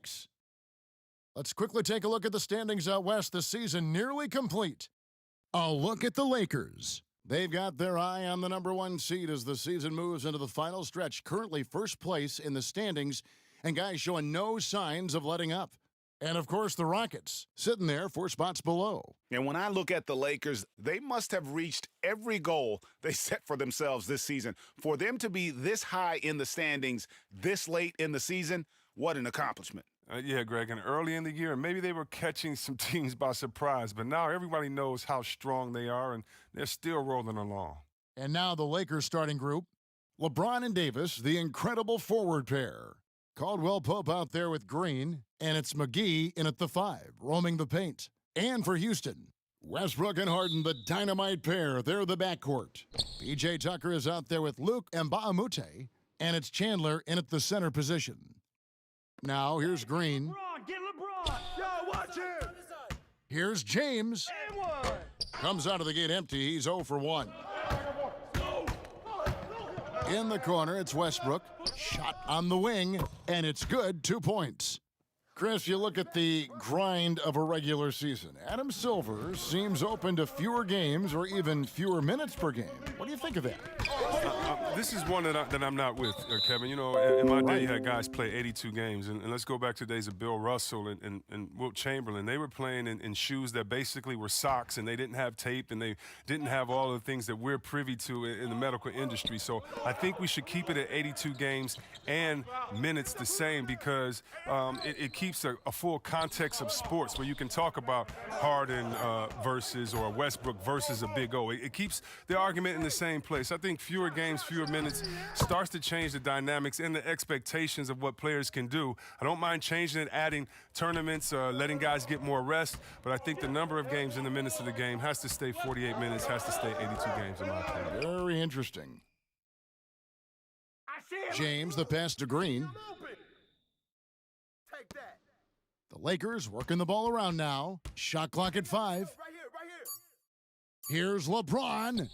Phoenix. Let's quickly take a look at the standings out west. The season nearly complete. A look at the Lakers. They've got their eye on the #1 seed as the season moves into the final stretch. Currently first place in the standings, and guys showing no signs of letting up. And, of course, the Rockets, sitting there 4 spots below. And when I look at the Lakers, they must have reached every goal they set for themselves this season. For them to be this high in the standings this late in the season, what an accomplishment. Yeah, Greg, and early in the year, maybe they were catching some teams by surprise, but now everybody knows how strong they are, and they're still rolling along. And now the Lakers starting group. LeBron and Davis, the incredible forward pair. Caldwell Pope out there with Green, and it's McGee in at the 5, roaming the paint. And for Houston, Westbrook and Harden, the dynamite pair. They're the backcourt. P.J. Tucker is out there with Luke and Mbamute, and it's Chandler in at the center position. Now, here's Green. LeBron, get LeBron. Yo, watch him. Here's James. Comes out of the gate empty. He's 0 for 1. In the corner, it's Westbrook. Shot on the wing, and it's good. 2 points. Chris, you look at the grind of a regular season. Adam Silver seems open to fewer games or even fewer minutes per game. What do you think of that? This is one that I'm not with, Kevin. You know, in my day, you had guys play 82 games. And let's go back to the days of Bill Russell and Wilt Chamberlain. They were playing in shoes that basically were socks, and they didn't have tape, and they didn't have all the things that we're privy to in the medical industry. So I think we should keep it at 82 games and minutes the same because it keeps a full context of sports where you can talk about Harden versus or Westbrook versus a Big O. It keeps the argument in the same place. I think fewer games, fewer minutes starts to change the dynamics and the expectations of what players can do. I don't mind changing it, adding tournaments, letting guys get more rest, but I think the number of games and the minutes of the game has to stay 48 minutes, has to stay 82 games in my opinion. Very interesting. James, the pass to Green. Take that. The Lakers working the ball around now. Shot clock at 5. Right here. Here's LeBron.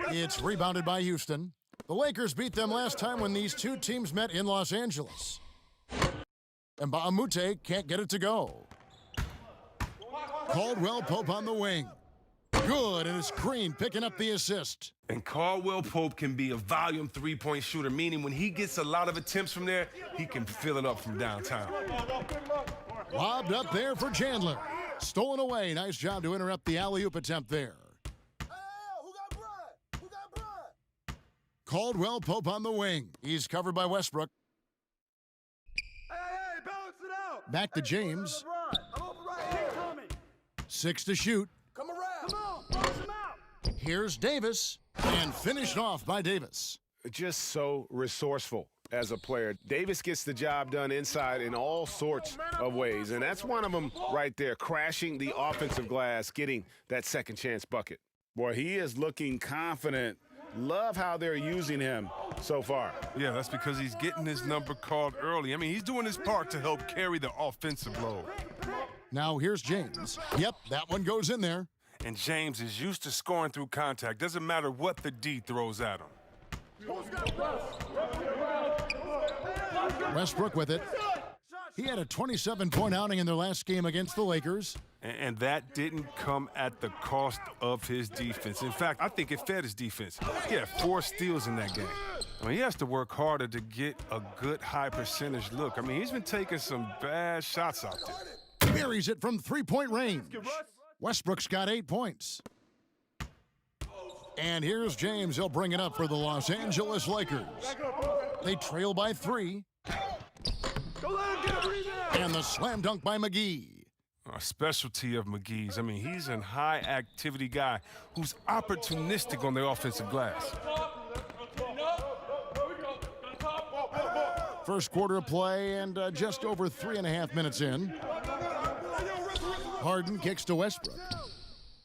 It's rebounded by Houston. The Lakers beat them last time when these two teams met in Los Angeles. And Mbamute can't get it to go. Caldwell Pope on the wing. Good, and it's Green picking up the assist. And Caldwell Pope can be a volume three-point shooter, meaning when he gets a lot of attempts from there, he can fill it up from downtown. Lobbed up there for Chandler. Stolen away. Nice job to interrupt the alley-oop attempt there. Who got Brian? Caldwell Pope on the wing. He's covered by Westbrook. Hey, balance it out. Back to James. I'm over right here. Coming. 6 to shoot. Come around. Come on, box him out. Here's Davis. And finished off by Davis. Just so resourceful as a player. Davis gets the job done inside in all sorts of ways, and that's one of them right there, crashing the offensive glass, getting that second chance bucket. Boy, he is looking confident. Love how they're using him so far. Yeah, that's because he's getting his number called early. I mean, he's doing his part to help carry the offensive load. Now here's James. Yep, that one goes in there. And James is used to scoring through contact. Doesn't matter what the D throws at him. Westbrook with it. He had a 27-point outing in their last game against the Lakers. And that didn't come at the cost of his defense. In fact, I think it fed his defense. He had 4 steals in that game. I mean, he has to work harder to get a good high percentage look. I mean, he's been taking some bad shots out there. Buries it from 3-point range. Westbrook's got 8 points. And here's James. He'll bring it up for the Los Angeles Lakers. They trail by 3. And the slam dunk by McGee. A specialty of McGee's. I mean, he's a high-activity guy who's opportunistic on the offensive glass. First quarter of play and just over 3.5 minutes in. Harden kicks to Westbrook.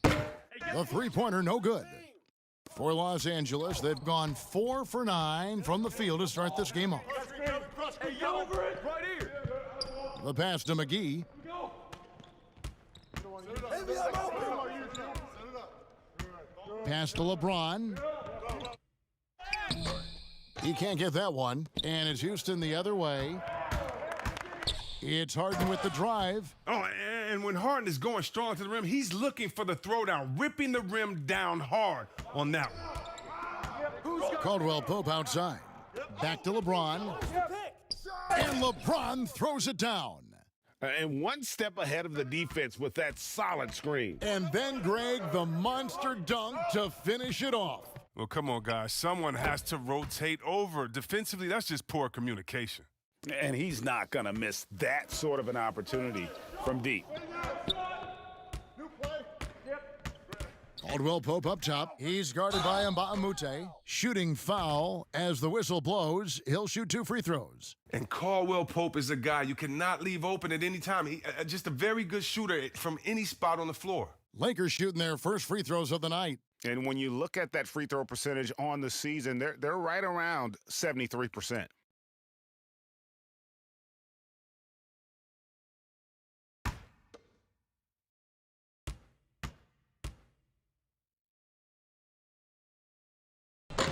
The three-pointer, no good. For Los Angeles, they've gone 4 for 9 from the field to start this game off. The pass to McGee. Pass to LeBron. He can't get that one. And it's Houston the other way. It's Harden with the drive. Oh, and when Harden is going strong to the rim, he's looking for the throwdown, ripping the rim down hard on that one. Caldwell Pope outside. Back to LeBron. And LeBron throws it down. And one step ahead of the defense with that solid screen. And then, Greg, the monster dunk to finish it off. Well, come on, guys. Someone has to rotate over. Defensively, that's just poor communication. And he's not going to miss that sort of an opportunity from deep. Caldwell Pope up top. He's guarded by Mbamute. Shooting foul as the whistle blows. He'll shoot 2 free throws. And Caldwell Pope is a guy you cannot leave open at any time. Just a very good shooter from any spot on the floor. Lakers shooting their first free throws of the night. And when you look at that free throw percentage on the season, they're right around 73%.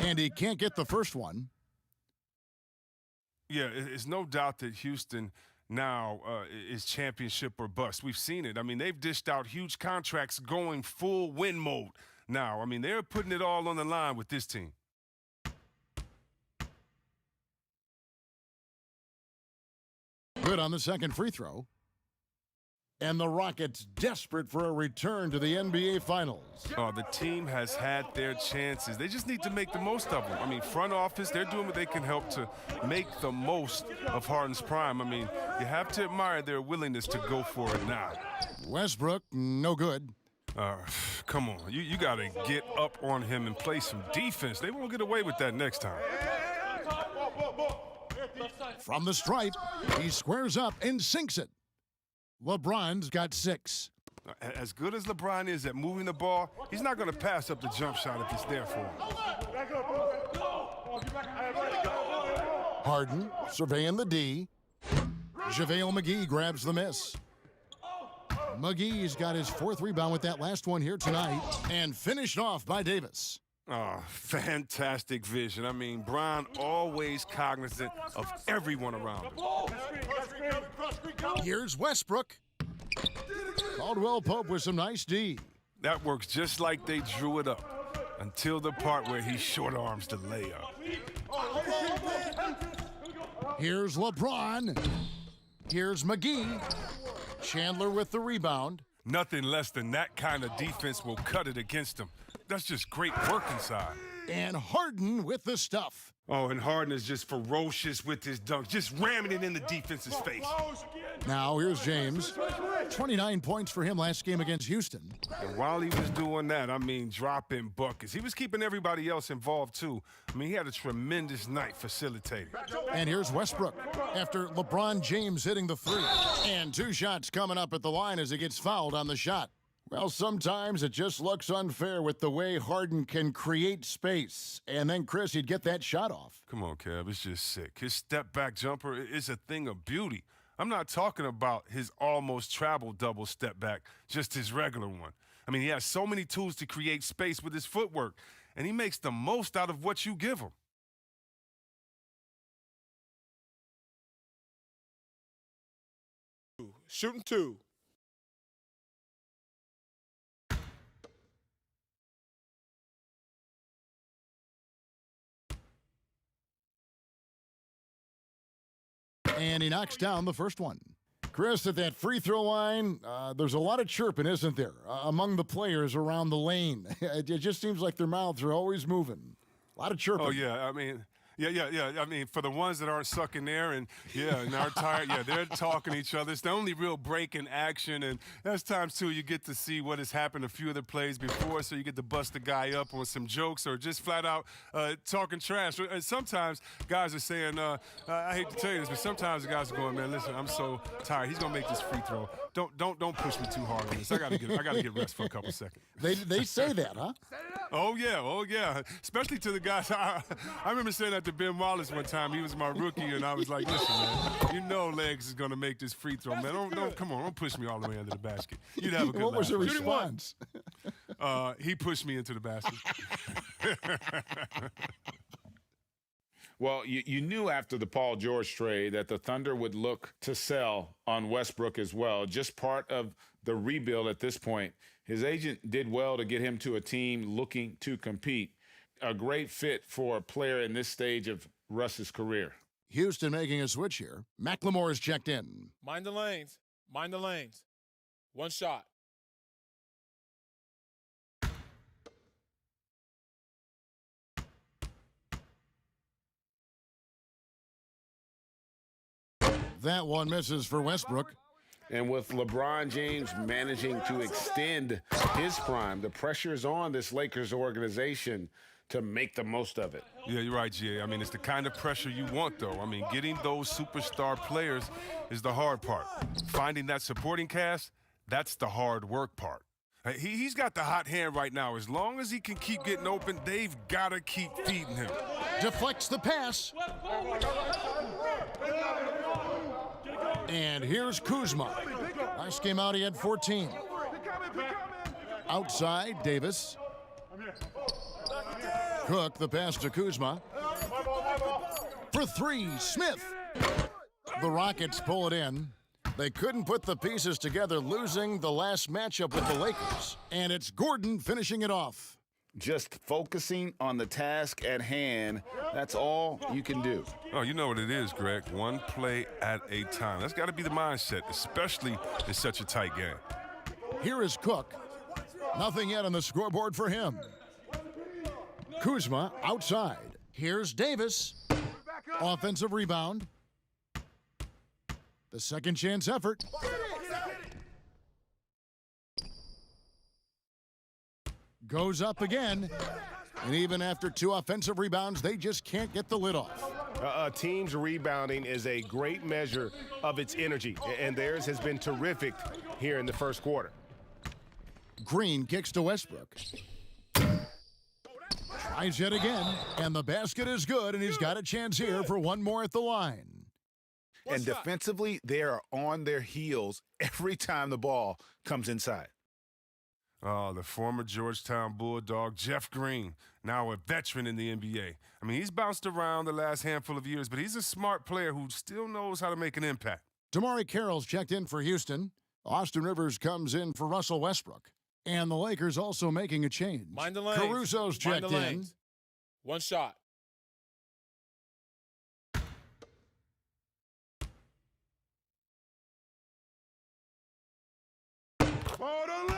And he can't get the first one. Yeah, it's no doubt that Houston now is championship or bust. We've seen it. I mean, they've dished out huge contracts going full win mode now. I mean, they're putting it all on the line with this team. Good on the second free throw. And the Rockets desperate for a return to the NBA Finals. Oh, the team has had their chances. They just need to make the most of them. I mean, front office, they're doing what they can help to make the most of Harden's prime. I mean, you have to admire their willingness to go for it now. Westbrook, no good. Come on. You got to get up on him and play some defense. They won't get away with that next time. From the stripe, he squares up and sinks it. LeBron's got 6. As good as LeBron is at moving the ball, he's not going to pass up the jump shot if it's there for him. Harden surveying the D. JaVale McGee grabs the miss. McGee's got his 4th rebound with that last one here tonight. And finished off by Davis. Oh, fantastic vision. I mean, Bron always cognizant of everyone around him. Here's Westbrook. Caldwell Pope with some nice D. That works just like they drew it up until the part where he short arms the layup. Here's LeBron. Here's McGee. Chandler with the rebound. Nothing less than that kind of defense will cut it against him. That's just great work inside. And Harden with the stuff. Oh, and Harden is just ferocious with his dunks, just ramming it in the defense's face. Now here's James. 29 points for him last game against Houston. And while he was doing that, I mean, dropping buckets. He was keeping everybody else involved, too. I mean, he had a tremendous night facilitating. And here's Westbrook after LeBron James hitting the 3. And 2 shots coming up at the line as he gets fouled on the shot. Well, sometimes it just looks unfair with the way Harden can create space. And then, Chris, he'd get that shot off. Come on, Kev, it's just sick. His step-back jumper is a thing of beauty. I'm not talking about his almost travel double step back, just his regular one. I mean, he has so many tools to create space with his footwork, and he makes the most out of what you give him. Shooting 2. And he knocks down the first one. Chris, at that free throw line, there's a lot of chirping, isn't there, among the players around the lane. It just seems like their mouths are always moving. A lot of chirping. Oh, yeah, I mean... Yeah. I mean, for the ones that aren't sucking there and are tired, they're talking to each other. It's the only real break in action, and there's times, too, you get to see what has happened a few of the plays before, so you get to bust the guy up on some jokes or just flat out talking trash. And sometimes guys are saying, I hate to tell you this, but sometimes the guys are going, man, listen, I'm so tired. He's going to make this free throw. Don't push me too hard on this. I got to get rest for a couple seconds. They say that, huh? Oh, yeah. Especially to the guys. I remember saying that to Ben Wallace one time. He was my rookie, and I was like, listen, man, you know Legs is going to make this free throw, man. Don't push me all the way under the basket. You'd have a good What was the laugh. response? He pushed me into the basket. Well, you knew after the Paul George trade that the Thunder would look to sell on Westbrook as well. Just part of the rebuild at this point. His agent did well to get him to a team looking to compete. A great fit for a player in this stage of Russ's career. Houston making a switch here. McLemore's checked in. Mind the lanes. Mind the lanes. One shot. That one misses for Westbrook. And with LeBron James managing to extend his prime, the pressure is on this Lakers organization to make the most of it. Yeah, you're right, GA. I mean, it's the kind of pressure you want, though. I mean, getting those superstar players is the hard part. Finding that supporting cast, that's the hard work part. He's got the hot hand right now. As long as he can keep getting open, they've got to keep feeding him. Deflects the pass. And here's Kuzma. Nice game out, he had 14. Outside, Davis. Cook, the pass to Kuzma. For three, Smith. The Rockets pull it in. They couldn't put the pieces together, losing the last matchup with the Lakers. And it's Gordon finishing it off. Just focusing on the task at hand, that's all you can do. Oh, you know what it is, Greg. One play at a time. That's got to be the mindset, especially in such a tight game. Here is Cook. Nothing yet on the scoreboard for him. Kuzma outside. Here's Davis. Offensive rebound. The second chance effort. Goes up again. And even after two offensive rebounds, they just can't get the lid off. A team's rebounding is a great measure of its energy, and theirs has been terrific here in the first quarter. Green kicks to Westbrook. Tries yet again, and the basket is good, and he's got a chance here for one more at the line. And defensively, they are on their heels every time the ball comes inside. Oh, the former Georgetown Bulldog, Jeff Green, now a veteran in the NBA. I mean, he's bounced around the last handful of years, but he's a smart player who still knows how to make an impact. Damari Carroll's checked in for Houston. Austin Rivers comes in for Russell Westbrook. And the Lakers also making a change. Mind the lanes. Caruso's checked Mind the in. lanes. One shot.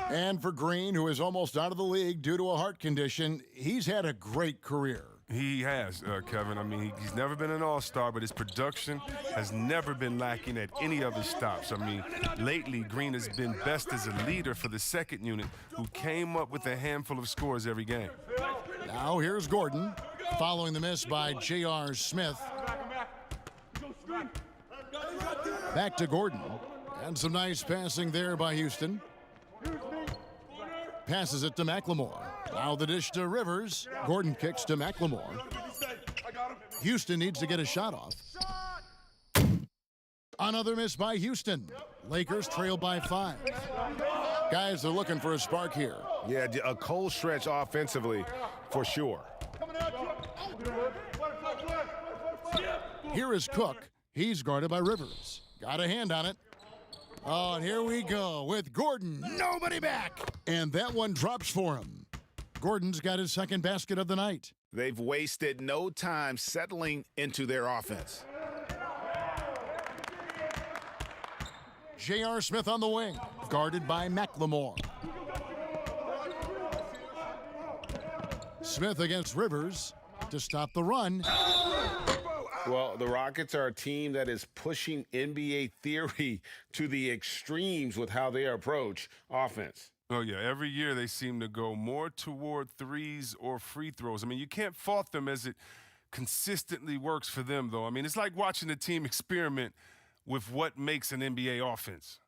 And for Green, who is almost out of the league due to a heart condition, he's had a great career. He has, Kevin. I mean, he's never been an all-star, but his production has never been lacking at any of his stops. I mean, lately, Green has been best as a leader for the second unit, who came up with a handful of scores every game. Now here's Gordon, following the miss by J.R. Smith. Back to Gordon. And some nice passing there by Houston. Passes it to McLemore. Now the dish to Rivers. Gordon kicks to McLemore. Houston needs to get a shot off. Another miss by Houston. Lakers trail by 5. Guys are looking for a spark here. Yeah, a cold stretch offensively for sure. Here is Cook. He's guarded by Rivers. Got a hand on it. Oh, and here we go with Gordon. Nobody back. And that one drops for him. Gordon's got his second basket of the night. They've wasted no time settling into their offense. J.R. Smith on the wing, guarded by McLemore. Smith against Rivers to stop the run. Well, the Rockets are a team that is pushing NBA theory to the extremes with how they approach offense. Oh, yeah, every year they seem to go more toward threes or free throws. I mean, you can't fault them as it consistently works for them, though. I mean, it's like watching a team experiment with what makes an NBA offense.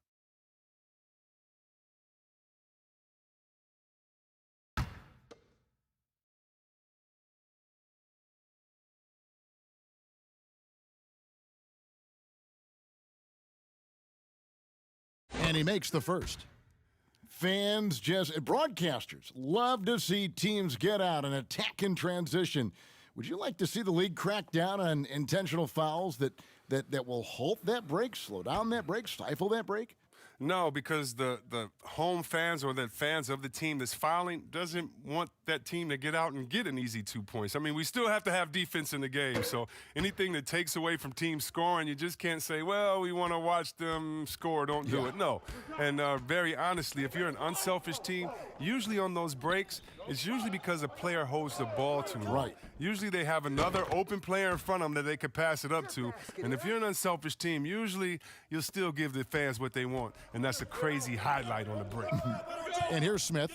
And he makes the first. Broadcasters love to see teams get out and attack in transition Would you like to see the league crack down on intentional fouls that will halt that break, slow down that break, stifle that break? No, because the home fans or the fans of the team that's fouling doesn't want that team to get out and get an easy 2 points. I mean, we still have to have defense in the game. So anything that takes away from team scoring, you just can't say, well, we want to watch them score, don't do it. No. And very honestly, if you're an unselfish team, usually on those breaks, it's usually because a player holds the ball too long. Right. Usually they have another open player in front of them that they could pass it up to. And if you're an unselfish team, usually you'll still give the fans what they want. And that's a crazy highlight on the break. And here's Smith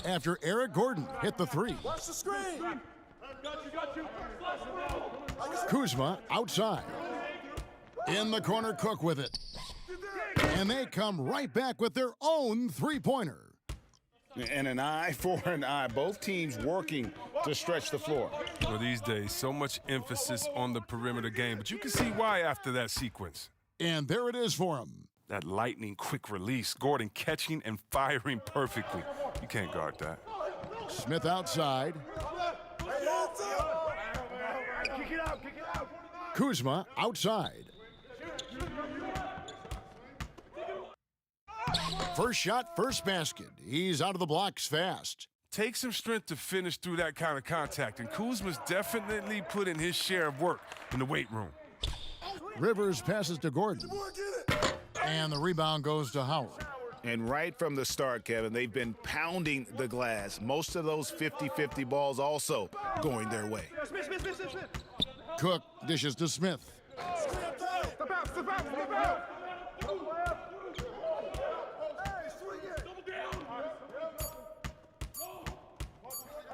after Eric Gordon hit the three. Watch the screen. Kuzma outside. In the corner, Cook with it. And they come right back with their own three-pointer. And an eye for an eye. Both teams working to stretch the floor. Well, these days, so much emphasis on the perimeter game. But you can see why after that sequence. And there it is for him. That lightning quick release. Gordon catching and firing perfectly. You can't guard that. Smith outside. Kuzma outside. First shot, first basket. He's out of the blocks fast. Takes some strength to finish through that kind of contact, and Kuzma's definitely put in his share of work in the weight room. Rivers passes to Gordon. And the rebound goes to Howard. And right from the start, Kevin, they've been pounding the glass. Most of those 50-50 balls also going their way. Cook dishes to Smith. Step out.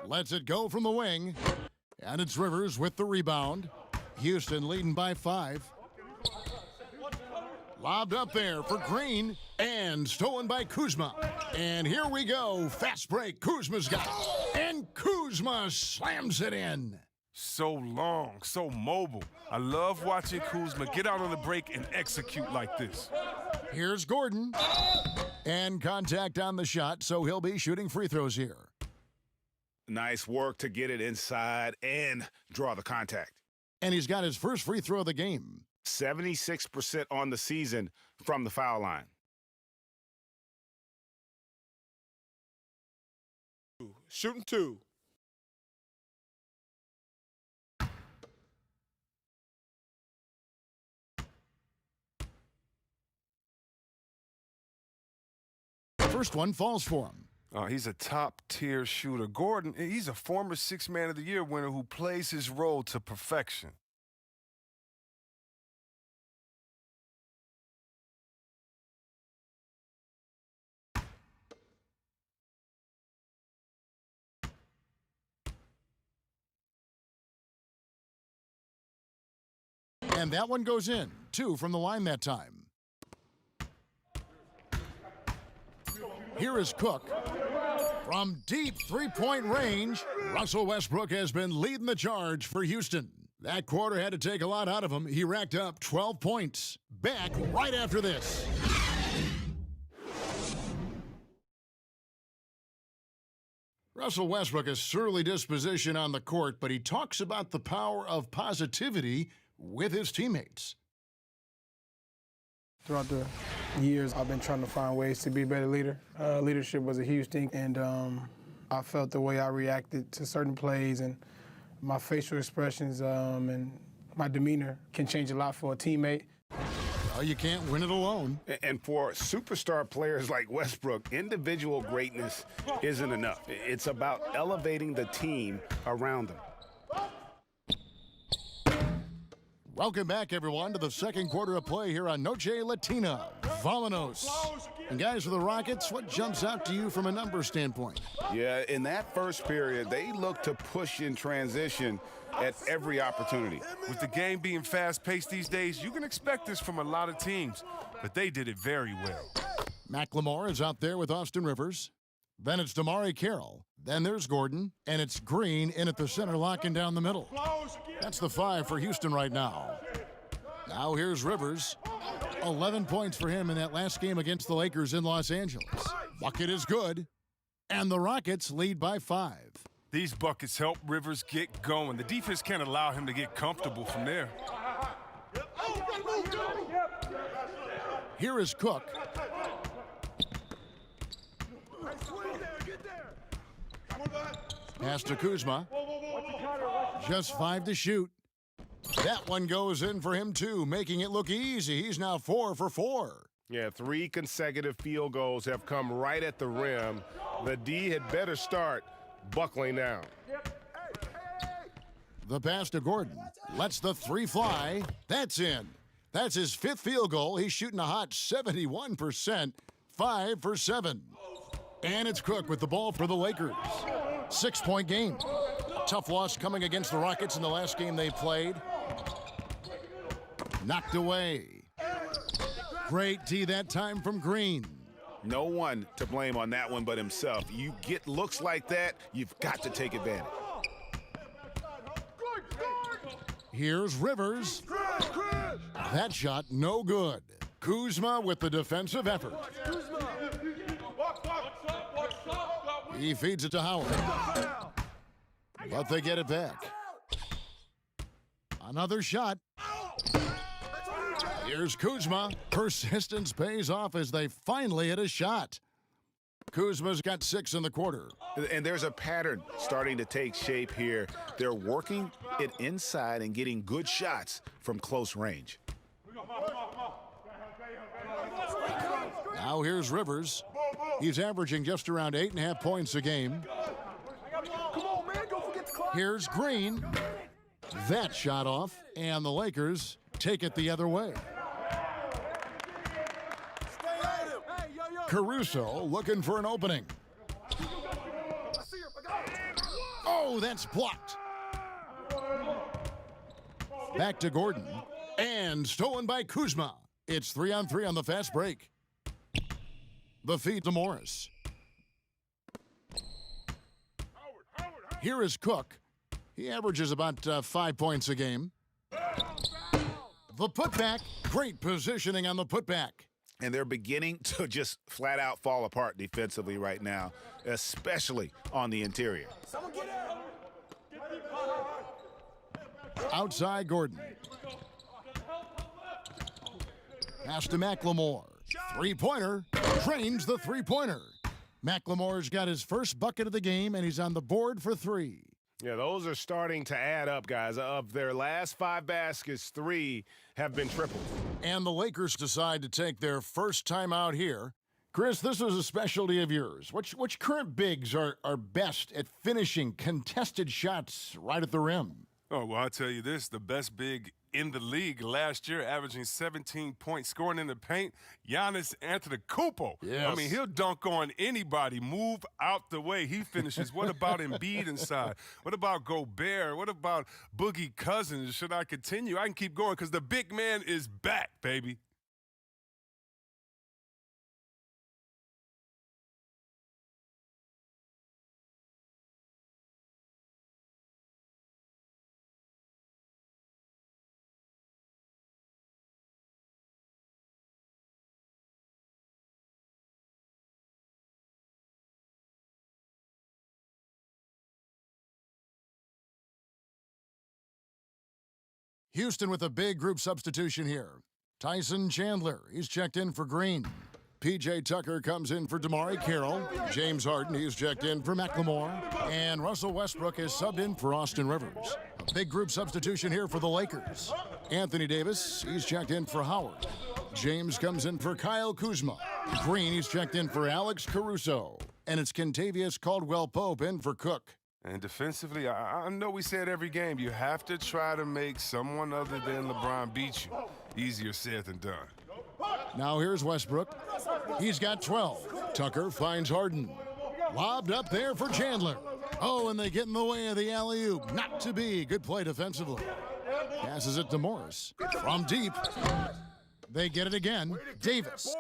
Lets it go from the wing. And it's Rivers with the rebound. Houston leading by 5. Lobbed up there for Green and stolen by Kuzma. And here we go. Fast break. Kuzma's got it. And Kuzma slams it in. So long, so mobile. I love watching Kuzma get out on the break and execute like this. Here's Gordon. And contact on the shot, so he'll be shooting free throws here. Nice work to get it inside and draw the contact. And he's got his first free throw of the game. 76% on the season from the foul line. Shooting 2. First one falls for him. He's a top-tier shooter. Gordon, he's a former Sixth Man of the Year winner who plays his role to perfection. And that one goes in. 2 from the line that time. Here is Cook. From deep three-point range, Russell Westbrook has been leading the charge for Houston. That quarter had to take a lot out of him. He racked up 12 points. Back right after this. Russell Westbrook is surly disposition on the court, but he talks about the power of positivity with his teammates. Throughout the years, I've been trying to find ways to be a better leader. Leadership was a huge thing, and I felt the way I reacted to certain plays and my facial expressions and my demeanor can change a lot for a teammate. Well, you can't win it alone. And for superstar players like Westbrook, individual greatness isn't enough. It's about elevating the team around them. Welcome back, everyone, to the second quarter of play here on Noche Latina. Vámonos. And guys, for the Rockets, what jumps out to you from a number standpoint? Yeah, in that first period, they looked to push in transition at every opportunity. With the game being fast-paced these days, you can expect this from a lot of teams, but they did it very well. McLemore is out there with Austin Rivers. Then it's Damari Carroll. Then there's Gordon, and it's Green in at the center, locking down the middle. That's the 5 for Houston right now. Now here's Rivers. 11 points for him in that last game against the Lakers in Los Angeles. Bucket is good, and the Rockets lead by 5. These buckets help Rivers get going. The defense can't allow him to get comfortable from there. Here is Cook. Pass to Kuzma. Just 5 to shoot. That one goes in for him, too, making it look easy. He's now 4 for 4. Yeah, 3 consecutive field goals have come right at the rim. The D had better start buckling down. The pass to Gordon. Lets the 3 fly. That's in. That's his 5th field goal. He's shooting a hot 71%, 5 for 7. And it's Cook with the ball for the Lakers. 6-point game. Tough loss coming against the Rockets in the last game they played. Knocked away. Great D that time from Green. No one to blame on that one but himself. You get looks like that, you've got to take advantage. Here's Rivers. That shot no good. Kuzma with the defensive effort. He feeds it to Howard. But they get it back. Another shot. Here's Kuzma. Persistence pays off as they finally hit a shot. Kuzma's got 6 in the quarter. And there's a pattern starting to take shape here. They're working it inside and getting good shots from close range. Now here's Rivers. He's averaging just around 8.5 points a game. Here's Green. That shot off, and the Lakers take it the other way. Caruso looking for an opening. Oh, that's blocked. Back to Gordon. And stolen by Kuzma. It's 3-on-3 on the fast break. The feed to Morris. Here is Cook. He averages about 5 points a game. The putback. Great positioning on the putback. And they're beginning to just flat out fall apart defensively right now, especially on the interior. Outside Gordon. Pass to McLemore. Three-pointer. Drains the three-pointer. McLemore's got his first bucket of the game, and he's on the board for 3. Yeah, those are starting to add up, guys. Of their last 5 baskets, 3 have been triples. And the Lakers decide to take their first time out here. Chris, this is a specialty of yours. Which current bigs are best at finishing contested shots right at the rim? Oh, well, I'll tell you this. The best big in the league last year, averaging 17 points, scoring in the paint, Giannis Antetokounmpo. Yes. I mean, he'll dunk on anybody. Move out the way. He finishes. What about Embiid inside? What about Gobert? What about Boogie Cousins? Should I continue? I can keep going because the big man is back, baby. Houston with a big group substitution here. Tyson Chandler, he's checked in for Green. P.J. Tucker comes in for Damari Carroll. James Harden, he's checked in for McLemore. And Russell Westbrook is subbed in for Austin Rivers. A big group substitution here for the Lakers. Anthony Davis, he's checked in for Howard. James comes in for Kyle Kuzma. Green, he's checked in for Alex Caruso. And it's Kentavious Caldwell-Pope in for Cook. And defensively, I know we say it every game, you have to try to make someone other than LeBron beat you. Easier said than done. Now here's Westbrook. He's got 12. Tucker finds Harden. Lobbed up there for Chandler. Oh, and they get in the way of the alley-oop. Not to be. Good play defensively. Passes it to Morris. From deep. They get it again. Davis.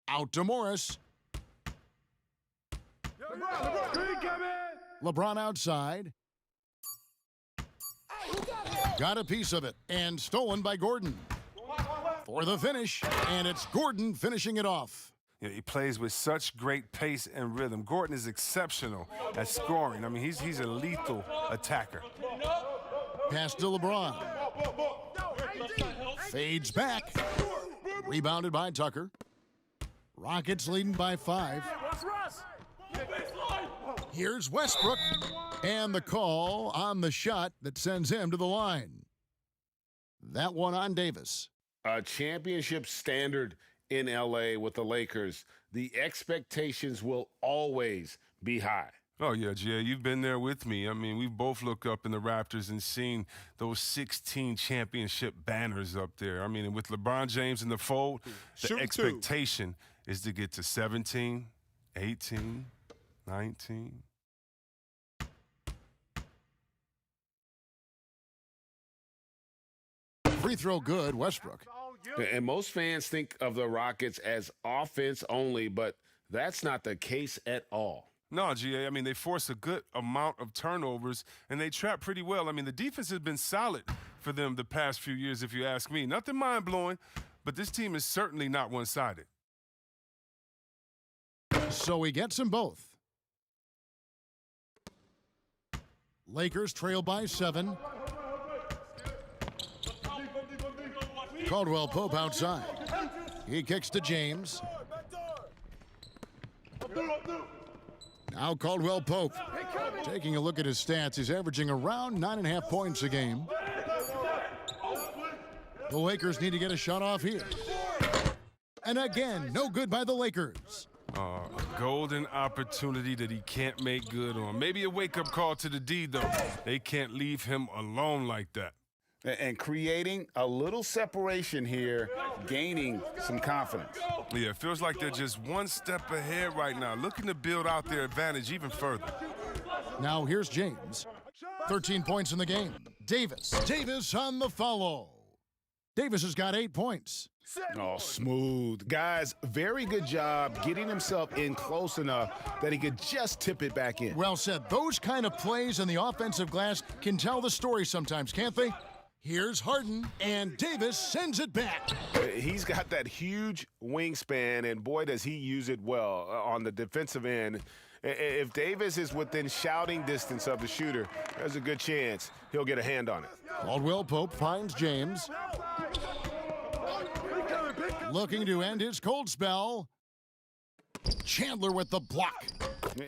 Out to Morris. LeBron outside. Got a piece of it. And stolen by Gordon. For the finish. And it's Gordon finishing it off. You know, he plays with such great pace and rhythm. Gordon is exceptional at scoring. I mean, he's a lethal attacker. Pass to LeBron. Fades back. Rebounded by Tucker. Rockets leading by 5. Here's Westbrook. And the call on the shot that sends him to the line. That one on Davis. A championship standard in L.A. with the Lakers. The expectations will always be high. Oh, yeah, Jay, you've been there with me. I mean, we both looked up in the Raptors and seen those 16 championship banners up there. I mean, with LeBron James in the fold, the expectation is to get to 17, 18, 19. Free throw good, Westbrook. And most fans think of the Rockets as offense only, but that's not the case at all. No, GA, I mean, they force a good amount of turnovers, and they trap pretty well. I mean, the defense has been solid for them the past few years, if you ask me. Nothing mind-blowing, but this team is certainly not one-sided. So he gets them both. Lakers trail by 7. Caldwell Pope outside. He kicks to James. Now Caldwell Pope. Taking a look at his stats, he's averaging around 9.5 points a game. The Lakers need to get a shot off here. And again, no good by the Lakers. A golden opportunity that he can't make good on. Maybe a wake-up call to the D, though. They can't leave him alone like that. And creating a little separation here, gaining some confidence. Yeah, it feels like they're just one step ahead right now, looking to build out their advantage even further. Now here's James. 13 points in the game. Davis on the follow. Davis has got 8 points. Oh, smooth. Guys, very good job getting himself in close enough that he could just tip it back in. Well said. Those kind of plays in the offensive glass can tell the story sometimes, can't they? Here's Harden, and Davis sends it back. He's got that huge wingspan, and boy, does he use it well on the defensive end. If Davis is within shouting distance of the shooter, there's a good chance he'll get a hand on it. Caldwell Pope finds James. Looking to end his cold spell. Chandler with the block.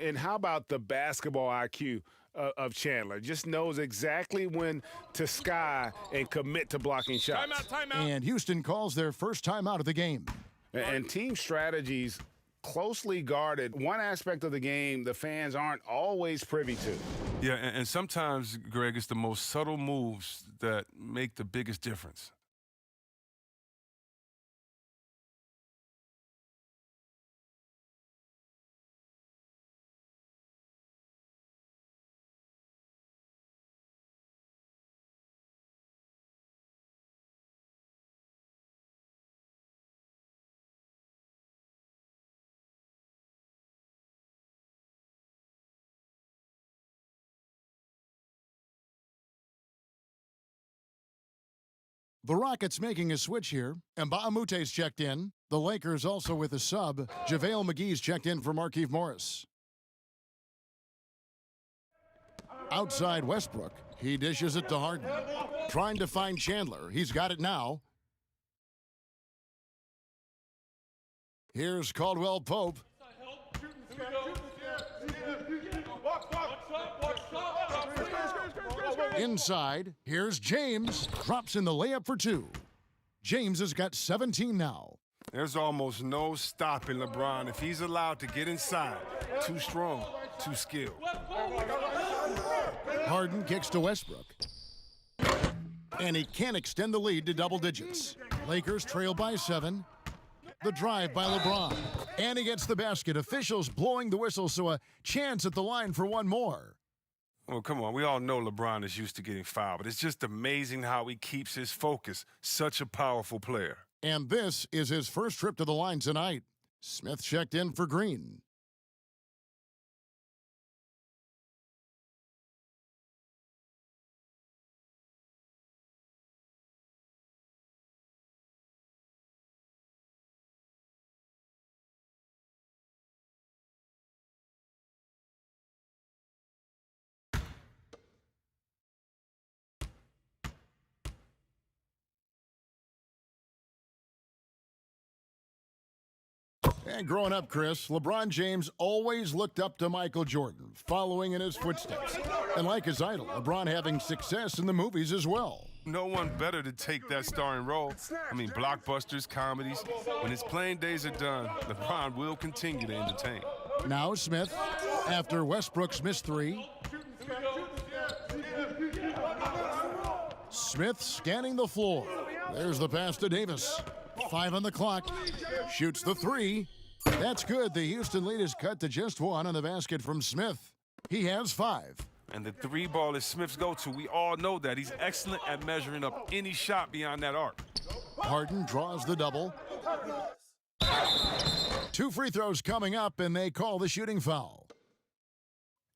And how about the basketball IQ of Chandler? Just knows exactly when to sky and commit to blocking shots. Timeout. And Houston calls their first timeout of the game. And team strategies closely guarded. One aspect of the game the fans aren't always privy to. Yeah, and sometimes, Greg, it's the most subtle moves that make the biggest difference. The Rockets making a switch here. Mbaamute's checked in. The Lakers also with a sub. JaVale McGee's checked in for Markieff Morris. Outside Westbrook. He dishes it to Harden. Trying to find Chandler. He's got it now. Here's Caldwell Pope. Inside, here's James. Drops in the layup for 2. James has got 17 now. There's almost no stopping LeBron if he's allowed to get inside. Too strong, too skilled. Harden kicks to Westbrook. And he can't extend the lead to double digits. Lakers trail by 7. The drive by LeBron. And he gets the basket. Officials blowing the whistle, so a chance at the line for one more. Well, come on. We all know LeBron is used to getting fouled, but it's just amazing how he keeps his focus. Such a powerful player. And this is his first trip to the line tonight. Smith checked in for Green. And growing up, Chris, LeBron James always looked up to Michael Jordan, following in his footsteps. And like his idol, LeBron having success in the movies as well. No one better to take that starring role. I mean, blockbusters, comedies. When his playing days are done, LeBron will continue to entertain. Now Smith, after Westbrook's missed three. Smith scanning the floor. There's the pass to Davis. 5 on the clock. Shoots the three. That's good. The Houston lead is cut to just 1 on the basket from Smith. He has 5. And the three ball is Smith's go-to. We all know that. He's excellent at measuring up any shot beyond that arc. Harden draws the double. 2 free throws coming up, and they call the shooting foul.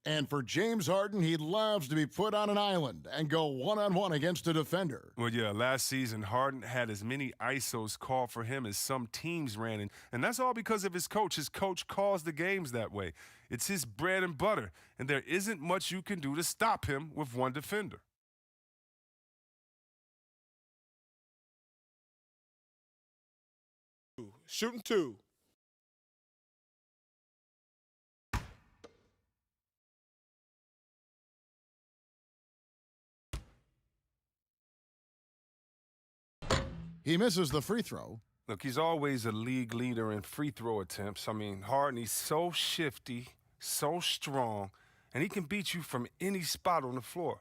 And for James Harden, he loves to be put on an island and go one-on-one against a defender. Well, yeah, last season, Harden had as many ISOs called for him as some teams ran. And that's all because of his coach. His coach calls the games that way. It's his bread and butter, and there isn't much you can do to stop him with one defender. Shooting 2. He misses the free throw. Look, he's always a league leader in free throw attempts. I mean, Harden, he's so shifty, so strong, and he can beat you from any spot on the floor.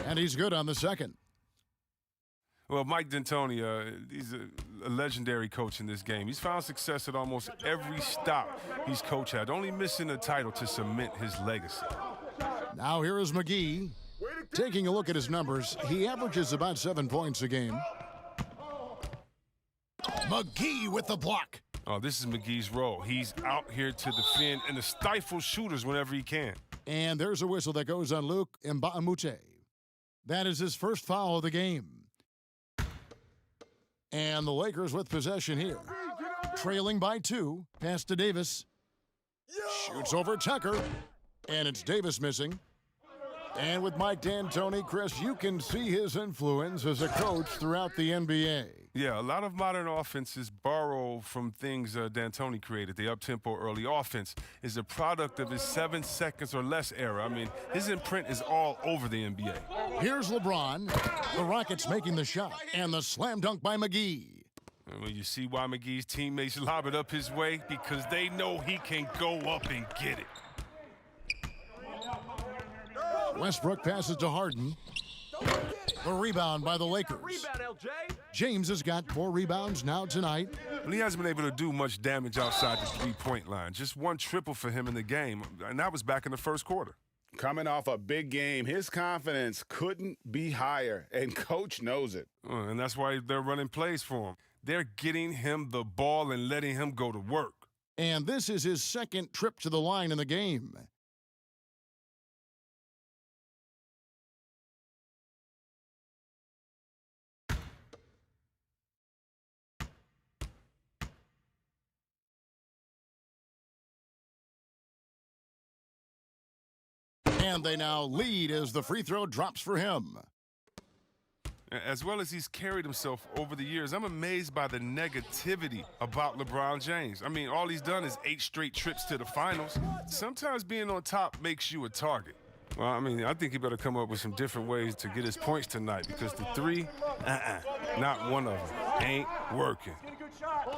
And he's good on the second. Well, Mike D'Antoni, he's a legendary coach in this game. He's found success at almost every stop he's coached at, only missing a title to cement his legacy. Now here is McGee. Taking a look at his numbers, he averages about 7 points a game. McGee with the block. Oh, this is McGee's role. He's out here to defend and to stifle shooters whenever he can. And there's a whistle that goes on Luke Mbamute. That is his first foul of the game. And the Lakers with possession here. Trailing by 2. Pass to Davis. Shoots over Tucker. And it's Davis missing. And with Mike D'Antoni, Chris, you can see his influence as a coach throughout the NBA. Yeah, a lot of modern offenses borrow from things D'Antoni created. The up-tempo early offense is a product of his 7 seconds or less era. I mean, his imprint is all over the NBA. Here's LeBron. The Rockets making the shot. And the slam dunk by McGee. Well, you see why McGee's teammates lob it up his way? Because they know he can go up and get it. Westbrook passes to Harden. The rebound by the Lakers. James has got 4 rebounds now tonight. Well, he hasn't been able to do much damage outside the three-point line. Just 1 triple for him in the game, and that was back in the first quarter. Coming off a big game, his confidence couldn't be higher, and Coach knows it. And that's why they're running plays for him. They're getting him the ball and letting him go to work. And this is his second trip to the line in the game. And they now lead as the free throw drops for him. As well as he's carried himself over the years, I'm amazed by the negativity about LeBron James. I mean, all he's done is 8 straight trips to the finals. Sometimes being on top makes you a target. Well, I mean, I think he better come up with some different ways to get his points tonight because the 3, not one of them, ain't working.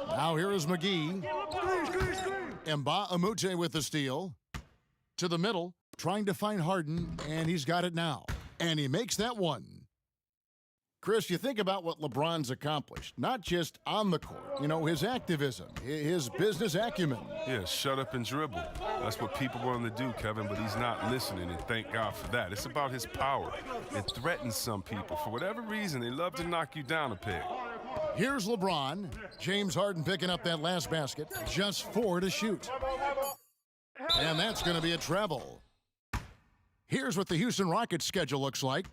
Now here is McGee. Mbamute with the steal. To the middle, trying to find Harden, and he's got it now. And he makes that one. Chris, you think about what LeBron's accomplished, not just on the court, you know, his activism, his business acumen. Yeah, shut up and dribble. That's what people want him to do, Kevin, but he's not listening, and thank God for that. It's about his power. It threatens some people. For whatever reason, they love to knock you down a peg. Here's LeBron. James Harden picking up that last basket. Just 4 to shoot. And that's going to be a treble. Here's what the Houston Rockets schedule looks like.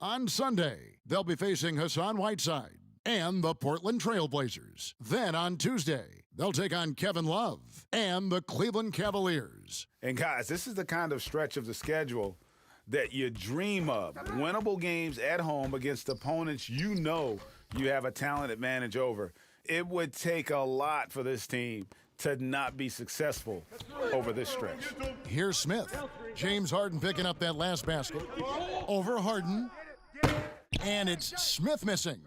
On Sunday, they'll be facing Hassan Whiteside and the Portland Trail Blazers. Then on Tuesday, They'll take on Kevin Love and the Cleveland Cavaliers. And guys, this is the kind of stretch of the schedule that you dream of. Winnable games at home against opponents you know you have a talent advantage over. It would take a lot for this team to not be successful over this stretch. Here's Smith. James Harden picking up that last basket. Over Harden. And it's Smith missing.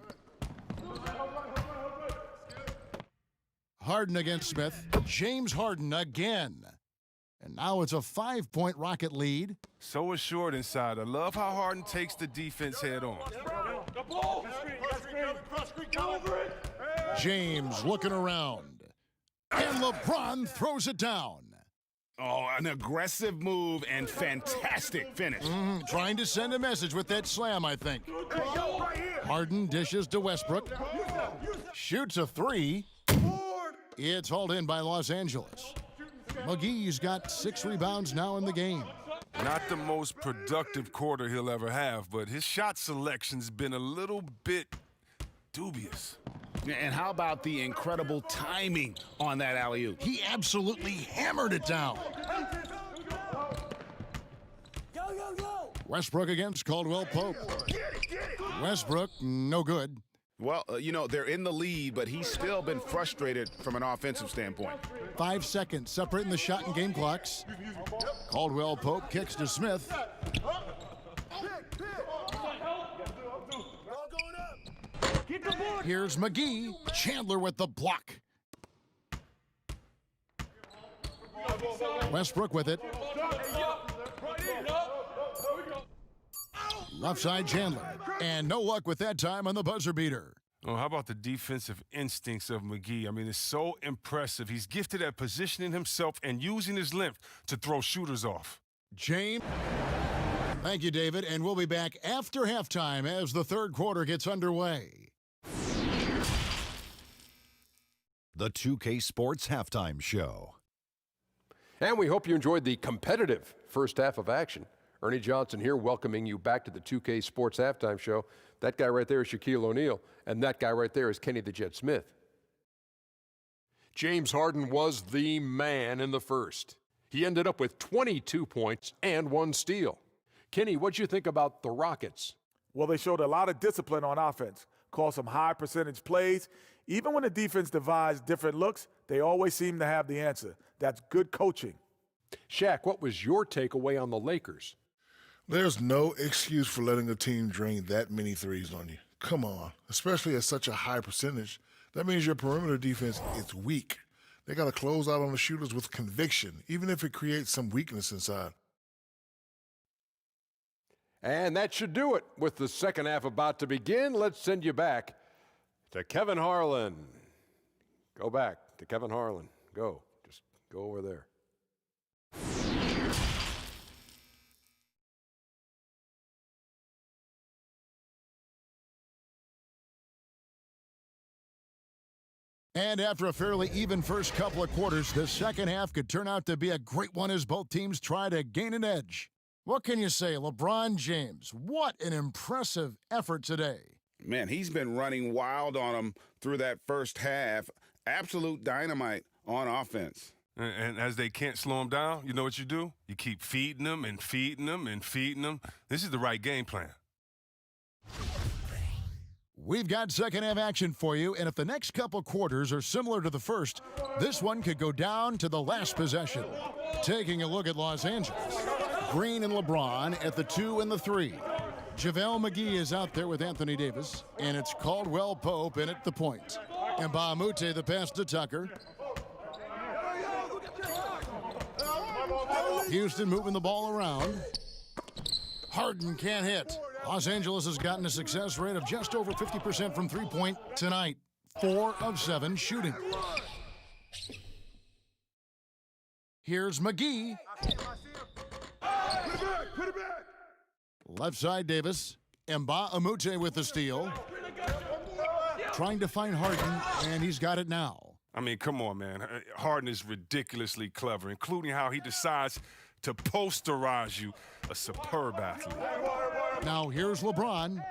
Harden against Smith. James Harden again. And now it's a 5-point Rocket lead. So assured inside. I love how Harden takes the defense head on. James looking around. And LeBron throws it down. Oh, an aggressive move and fantastic finish. Trying to send a message with that slam, I think. Harden dishes to Westbrook. Shoots a three. It's hauled in by Los Angeles. McGee's got 6 rebounds now in the game. Not the most productive quarter he'll ever have, but his shot selection's been a little bit dubious. And how about the incredible timing on that alley-oop? He absolutely hammered it down. Westbrook against Caldwell Pope. Westbrook, no good. Well, they're in the lead, but he's still been frustrated from an offensive standpoint. 5 seconds separating the shot and game clocks. Caldwell Pope kicks to Smith. Here's McGee. Chandler with the block. Westbrook with it. Left side Chandler. And no luck with that time on the buzzer beater. Oh, how about the defensive instincts of McGee? I mean, it's so impressive. He's gifted at positioning himself and using his length to throw shooters off. James. Thank you, David. And we'll be back after halftime as the third quarter gets underway. The 2K Sports Halftime Show. And we hope you enjoyed the competitive first half of action. Ernie Johnson here welcoming you back to the 2K Sports Halftime Show. That guy right there is Shaquille O'Neal, and that guy right there is Kenny the Jet Smith. James Harden was the man in the first. He ended up with 22 points and 1 steal. Kenny, what'd you think about the Rockets? Well, they showed a lot of discipline on offense, called some high percentage plays. Even when the defense devised different looks, they always seem to have the answer. That's good coaching. Shaq, what was your takeaway on the Lakers? There's no excuse for letting a team drain that many threes on you. Come on, especially at such a high percentage. That means your perimeter defense is weak. They got to close out on the shooters with conviction, even if it creates some weakness inside. And that should do it. With the second half about to begin, let's send you back to Kevin Harlan. Go back to Kevin Harlan. Go. Just go over there. And after a fairly even first couple of quarters, the second half could turn out to be a great one as both teams try to gain an edge. What can you say, LeBron James? What an impressive effort today. Man, he's been running wild on them through that first half. Absolute dynamite on offense. And as they can't slow him down, you know what you do? You keep feeding them and feeding them and feeding them. This is the right game plan. We've got second half action for you, and if the next couple quarters are similar to the first, this one could go down to the last possession. Taking a look at Los Angeles. Green and LeBron at the 2 and the 3. JaVale McGee is out there with Anthony Davis, and it's Caldwell Pope in at the point. And Bahamute the pass to Tucker. Houston moving the ball around. Harden can't hit. Los Angeles has gotten a success rate of just over 50% from three-point tonight. 4 of 7 shooting. Here's McGee. Left side Davis. Mba Amute with the steal. Trying to find Harden, and he's got it now. I mean, come on, man. Harden is ridiculously clever, including how he decides to posterize you, a superb athlete. Now here's LeBron.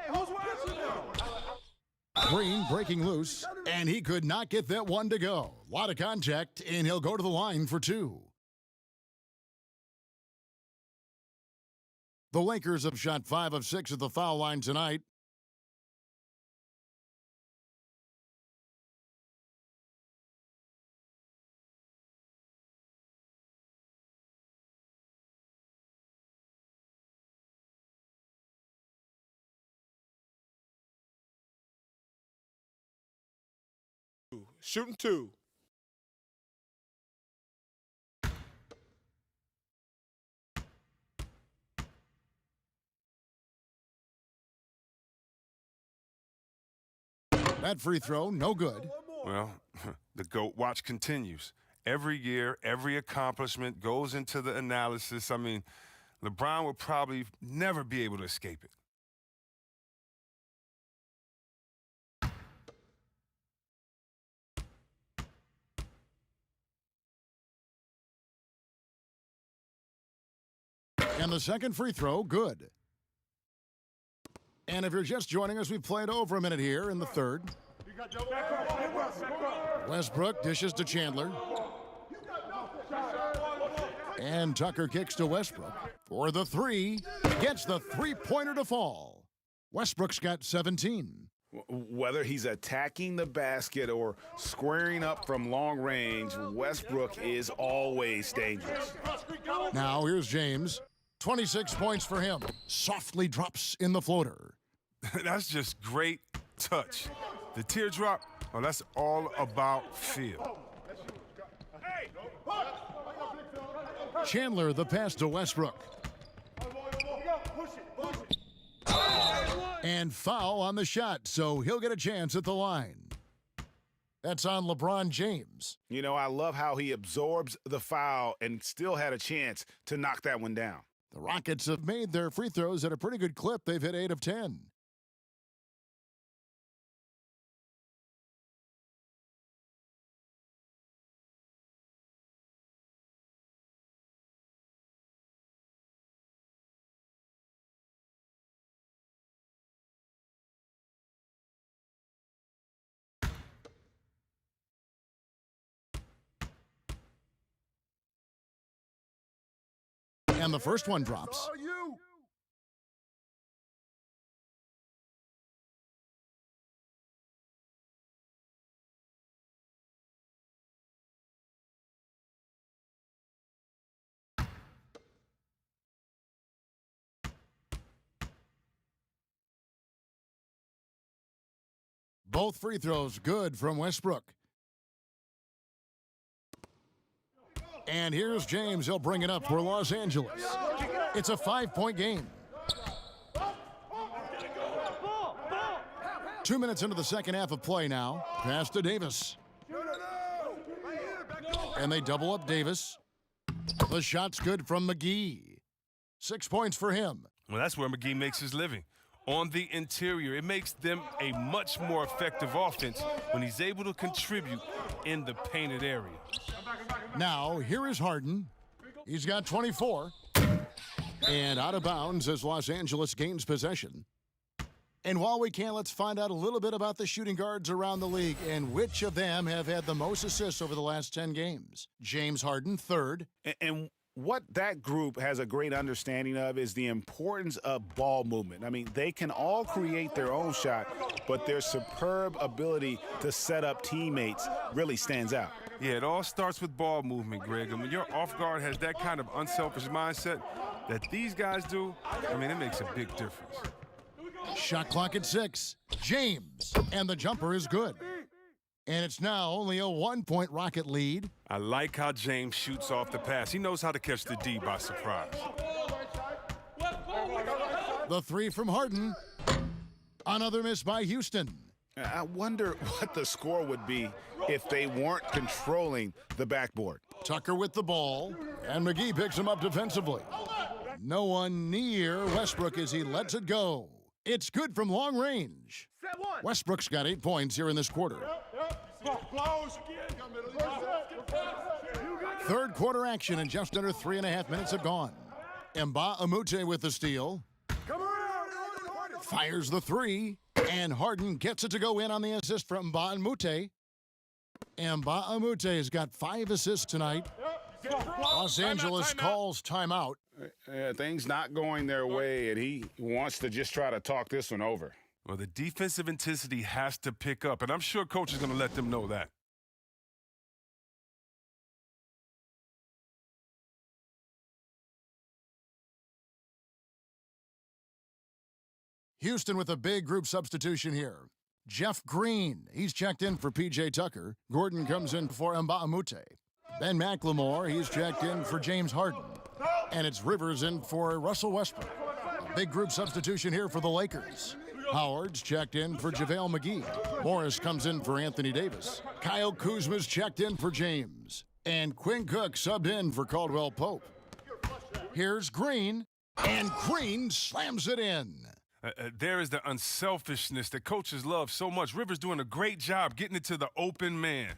Green breaking loose, and he could not get that one to go. A lot of contact, and he'll go to the line for two. The Lakers have shot 5 of 6 at the foul line tonight. Shooting 2. That free throw, no good. Well, the GOAT watch continues. Every year, every accomplishment goes into the analysis. I mean, LeBron will probably never be able to escape it. And the second free throw, good. And if you're just joining us, we've played over a minute here in the third. Westbrook dishes to Chandler. And Tucker kicks to Westbrook for the three. Gets the three-pointer to fall. Westbrook's got 17. Whether he's attacking the basket or squaring up from long range, Westbrook is always dangerous. Now here's James. 26 points for him. Softly drops in the floater. That's just great touch. The teardrop, well, that's all about feel. Chandler, the pass to Westbrook. And foul on the shot, so he'll get a chance at the line. That's on LeBron James. You know, I love how he absorbs the foul and still had a chance to knock that one down. The Rockets have made their free throws at a pretty good clip. They've hit 8 of 10. And the first one drops. Both free throws good from Westbrook. And here's James. He'll bring it up for Los Angeles. It's a 5-point game. 2 minutes into the second half of play now. Pass to Davis. And they double up Davis. The shot's good from McGee. 6 points for him. Well, that's where McGee makes his living. On the interior, it makes them a much more effective offense when he's able to contribute in the painted area. Now, here is Harden. He's got 24. And out of bounds as Los Angeles gains possession. And while we can, let's find out a little bit about the shooting guards around the league and which of them have had the most assists over the last 10 games. James Harden, third. And what that group has a great understanding of is the importance of ball movement. I mean, they can all create their own shot, but their superb ability to set up teammates really stands out. Yeah, it all starts with ball movement, Greg. And when your off guard has that kind of unselfish mindset that these guys do, I mean, it makes a big difference. Shot clock at 6. James. And the jumper is good. And it's now only a 1-point Rocket lead. I like how James shoots off the pass. He knows how to catch the D by surprise. The three from Harden. Another miss by Houston. I wonder what the score would be if they weren't controlling the backboard. Tucker with the ball, and McGee picks him up defensively. No one near Westbrook as he lets it go. It's good from long range. Westbrook's got 8 points here in this quarter. Third quarter action, and just under 3.5 minutes have gone. Mba Amute with the steal. Fires the three. And Harden gets it to go in on the assist from Mba'amute. And Mba'amute has got 5 assists tonight. Los Angeles calls timeout. Things not going their way, and he wants to just try to talk this one over. Well, the defensive intensity has to pick up, and I'm sure coach is going to let them know that. Houston with a big group substitution here. Jeff Green, he's checked in for P.J. Tucker. Gordon comes in for Mba'amute. Ben McLemore, he's checked in for James Harden. And it's Rivers in for Russell Westbrook. A big group substitution here for the Lakers. Howard's checked in for JaVale McGee. Morris comes in for Anthony Davis. Kyle Kuzma's checked in for James. And Quinn Cook subbed in for Caldwell Pope. Here's Green, and Green slams it in. There is the unselfishness that coaches love so much. Rivers doing a great job getting it to the open man.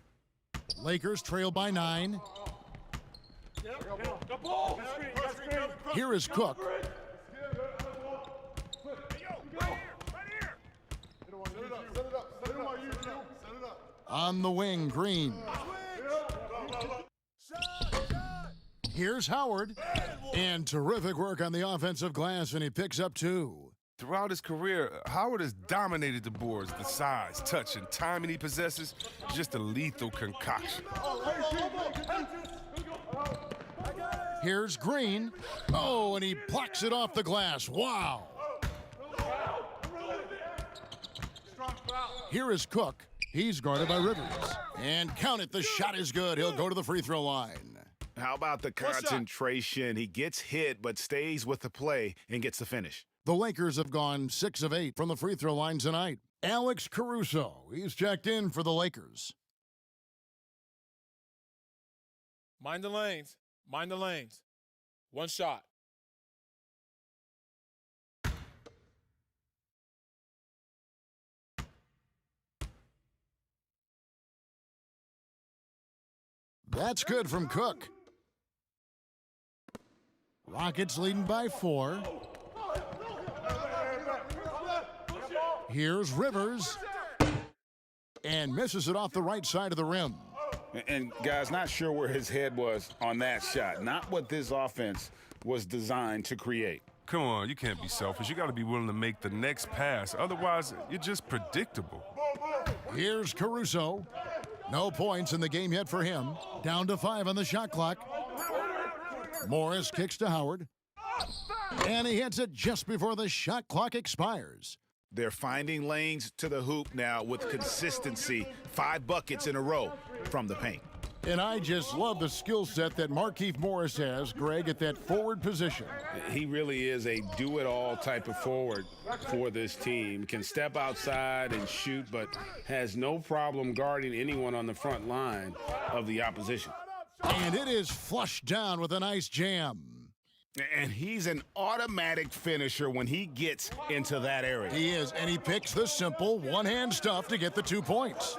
Lakers trail by 9. Here is Cook. On the wing, Green. Here's Howard. And terrific work on the offensive glass, and he picks up 2. Throughout his career, Howard has dominated the boards. The size, touch, and timing he possesses is just a lethal concoction. Here's Green. Oh, and he plucks it off the glass. Wow. Here is Cook. He's guarded by Rivers. And count it, the shot is good. He'll go to the free throw line. How about the concentration? He gets hit but stays with the play and gets the finish. The Lakers have gone 6 of 8 from the free throw line tonight. Alex Caruso, he's checked in for the Lakers. Mind the lanes. Mind the lanes. 1 shot. That's good from Cook. Rockets leading by 4. Here's Rivers. And misses it off the right side of the rim. And guys, not sure where his head was on that shot. Not what this offense was designed to create. Come on, you can't be selfish. You got to be willing to make the next pass. Otherwise, you're just predictable. Here's Caruso. No points in the game yet for him. Down to 5 on the shot clock. Morris kicks to Howard. And he hits it just before the shot clock expires. They're finding lanes to the hoop now with consistency. 5 buckets in a row from the paint. And I just love the skill set that Markieff Morris has, Greg, at that forward position. He really is a do-it-all type of forward for this team. Can step outside and shoot, but has no problem guarding anyone on the front line of the opposition. And it is flushed down with a nice jam. And he's an automatic finisher when he gets into that area. He is, and he picks the simple one-hand stuff to get the 2 points.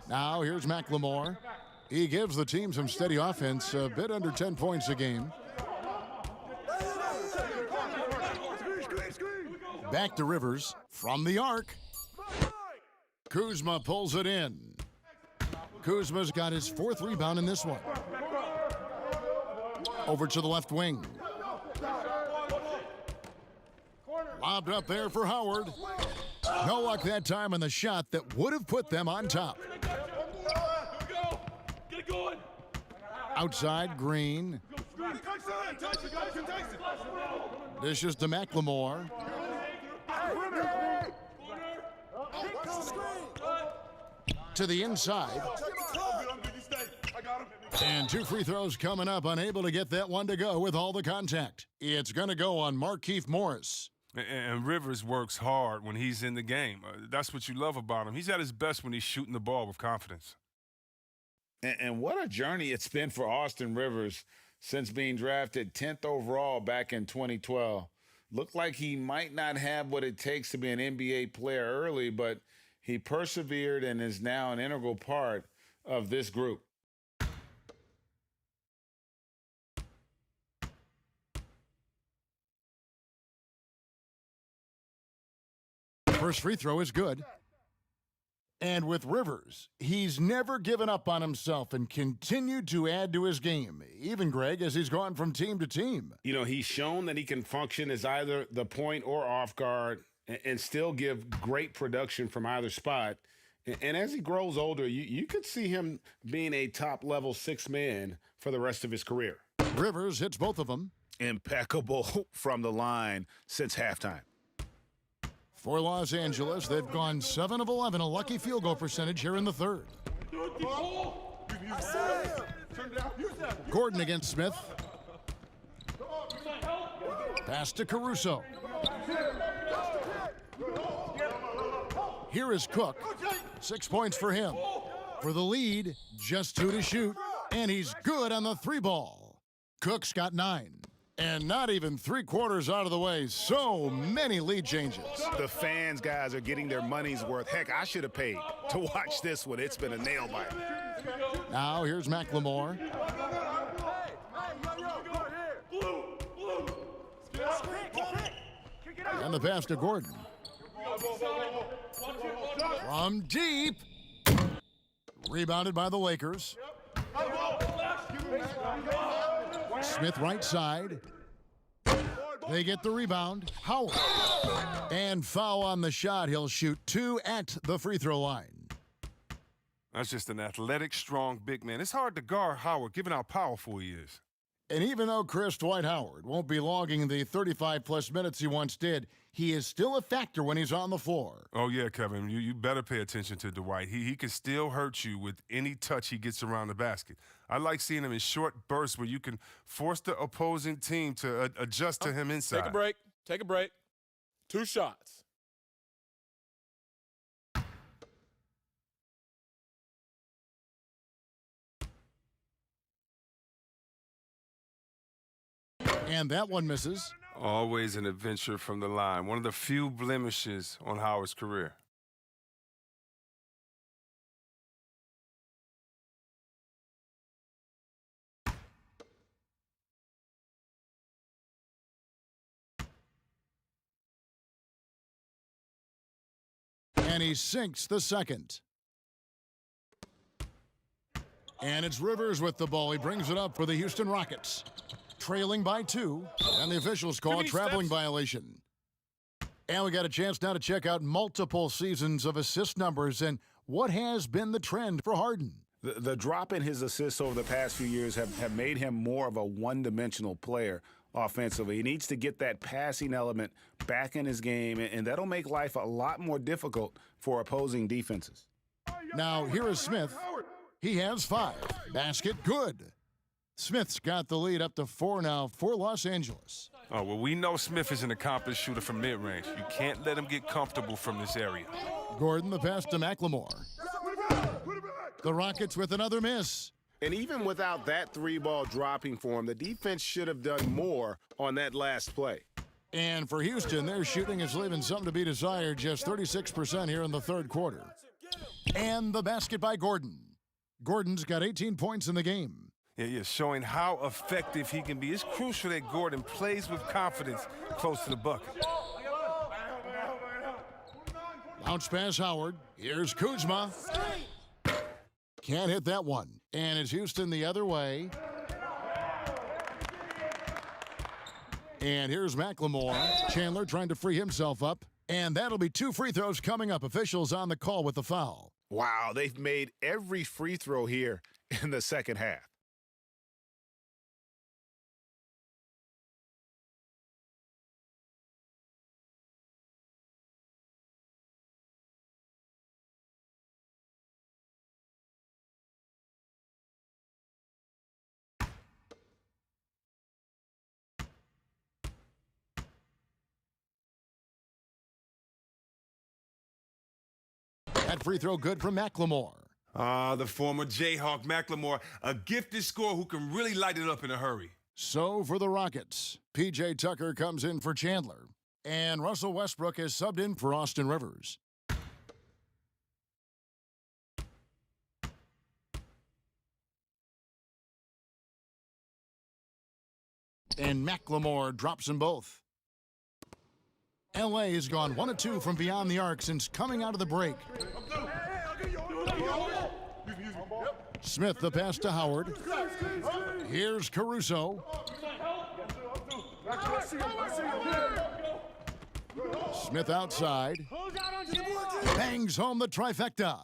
Now here's McLemore. He gives the team some steady offense, a bit under 10 points a game. Back to Rivers from the arc. Kuzma pulls it in. Kuzma's got his 4th rebound in this one. Over to the left wing. Lobbed up there for Howard. No luck that time on the shot that would have put them on top. Outside, Green. Dishes to McLemore. To the inside. And 2 free throws coming up, unable to get that one to go with all the contact. It's going to go on Markieff Morris. And Rivers works hard when he's in the game. That's what you love about him. He's at his best when he's shooting the ball with confidence. And what a journey it's been for Austin Rivers since being drafted 10th overall back in 2012. Looked like he might not have what it takes to be an NBA player early, but he persevered and is now an integral part of this group. First free throw is good. And with Rivers, he's never given up on himself and continued to add to his game, even, Greg, as he's gone from team to team. You know, he's shown that he can function as either the point or off guard and still give great production from either spot. And as he grows older, you could see him being a top-level sixth man for the rest of his career. Rivers hits both of them. Impeccable from the line since halftime. For Los Angeles, they've gone 7 of 11, a lucky field goal percentage here in the third. Gordon against Smith. Pass to Caruso. Here is Cook. 6 points for him. For the lead, just 2 to shoot, and he's good on the 3-ball. Cook's got 9. And not even 3/4 out of the way. So many lead changes. The fans, guys, are getting their money's worth. Heck, I should have paid to watch this one. It's been a nail biter. Now here's McLemore. And the pass to Gordon. From deep. Rebounded by the Lakers. Smith right side. They get the rebound. Howard. And foul on the shot. He'll shoot 2 at the free throw line. That's just an athletic, strong big man. It's hard to guard Howard, given how powerful he is. And even though Chris Dwight Howard won't be logging the 35-plus minutes he once did, he is still a factor when he's on the floor. Oh, yeah, Kevin, you better pay attention to Dwight. He can still hurt you with any touch he gets around the basket. I like seeing him in short bursts where you can force the opposing team to adjust to him inside. Take a break. Take a break. 2 shots. And that one misses. Always an adventure from the line. One of the few blemishes on Howard's career. And he sinks the second. And it's Rivers with the ball. He brings it up for the Houston Rockets. Trailing by 2, and the officials call a traveling violation. And we got a chance now to check out multiple seasons of assist numbers and what has been the trend for Harden. The drop in his assists over the past few years have made him more of a one-dimensional player offensively. He needs to get that passing element back in his game, and that'll make life a lot more difficult for opposing defenses. Now, here is Smith. He has 5. Basket good. Smith's got the lead up to 4 now for Los Angeles. Oh, well, we know Smith is an accomplished shooter from mid-range. You can't let him get comfortable from this area. Gordon, the pass to McLemore. The Rockets with another miss. And even without that 3-ball dropping for him, the defense should have done more on that last play. And for Houston, their shooting is leaving something to be desired, just 36% here in the third quarter. And the basket by Gordon. Gordon's got 18 points in the game. Yeah, showing how effective he can be. It's crucial that Gordon plays with confidence close to the bucket. Bounce pass Howard. Here's Kuzma. Can't hit that one. And it's Houston the other way. And here's McLemore. Chandler trying to free himself up. And that'll be 2 free throws coming up. Officials on the call with the foul. Wow, they've made every free throw here in the second half. That free throw good from McLemore. The former Jayhawk McLemore, a gifted scorer who can really light it up in a hurry. So for the Rockets, P.J. Tucker comes in for Chandler, and Russell Westbrook is subbed in for Austin Rivers. And McLemore drops them both. LA has gone 1 of 2 from beyond the arc since coming out of the break. Smith the pass to Howard. Here's Caruso. Smith outside. Bangs home the trifecta.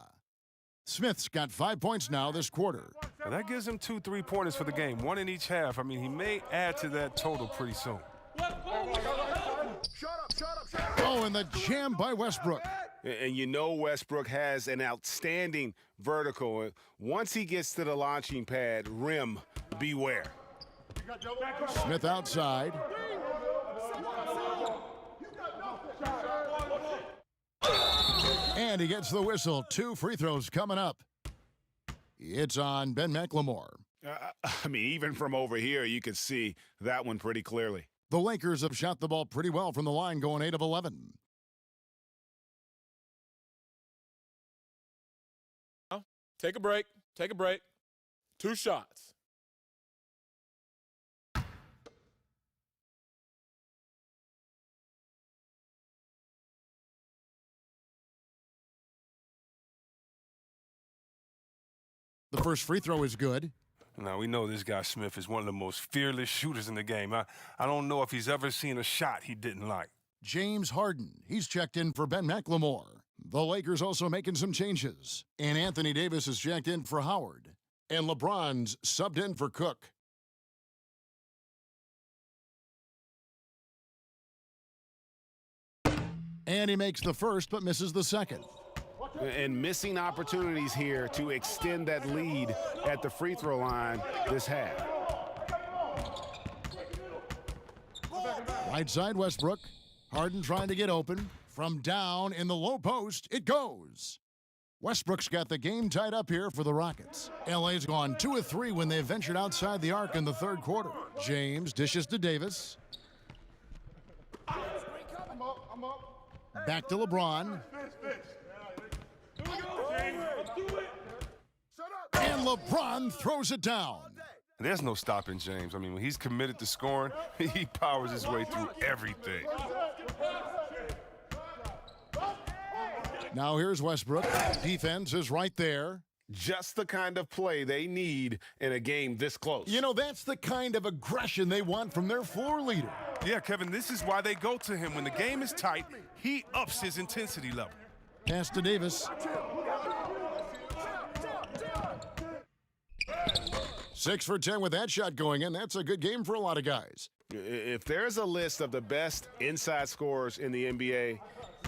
Smith's got 5 points now this quarter. Now that gives him 2 3-pointers for the game, 1 in each half. I mean, he may add to that total pretty soon. Oh, and the jam by Westbrook. And you know Westbrook has an outstanding vertical. Once he gets to the launching pad, rim, beware. Smith outside. And he gets the whistle. 2 free throws coming up. It's on Ben McLemore. I mean, even from over here, you could see that one pretty clearly. The Lakers have shot the ball pretty well from the line, going 8 of 11. Take a break. Take a break. 2 shots. The first free throw is good. Now, we know this guy Smith is one of the most fearless shooters in the game. I don't know if he's ever seen a shot he didn't like. James Harden, he's checked in for Ben McLemore. The Lakers also making some changes. And Anthony Davis is checked in for Howard. And LeBron's subbed in for Cook. And he makes the first but misses the second. And missing opportunities here to extend that lead at the free throw line this half. Right side Westbrook. Harden trying to get open. From down in the low post, it goes. Westbrook's got the game tied up here for the Rockets. LA's gone 2 of 3 when they ventured outside the arc in the third quarter. James dishes to Davis. Back to LeBron. And LeBron throws it down. There's no stopping James. I mean, when he's committed to scoring, he powers his way through everything. Now here's Westbrook. Defense is right there. Just the kind of play they need in a game this close. You know, that's the kind of aggression they want from their floor leader. Yeah, Kevin, this is why they go to him. When the game is tight, he ups his intensity level. Pass to Davis. 6 for 10 with that shot going in. That's a good game for a lot of guys. If there's a list of the best inside scorers in the NBA,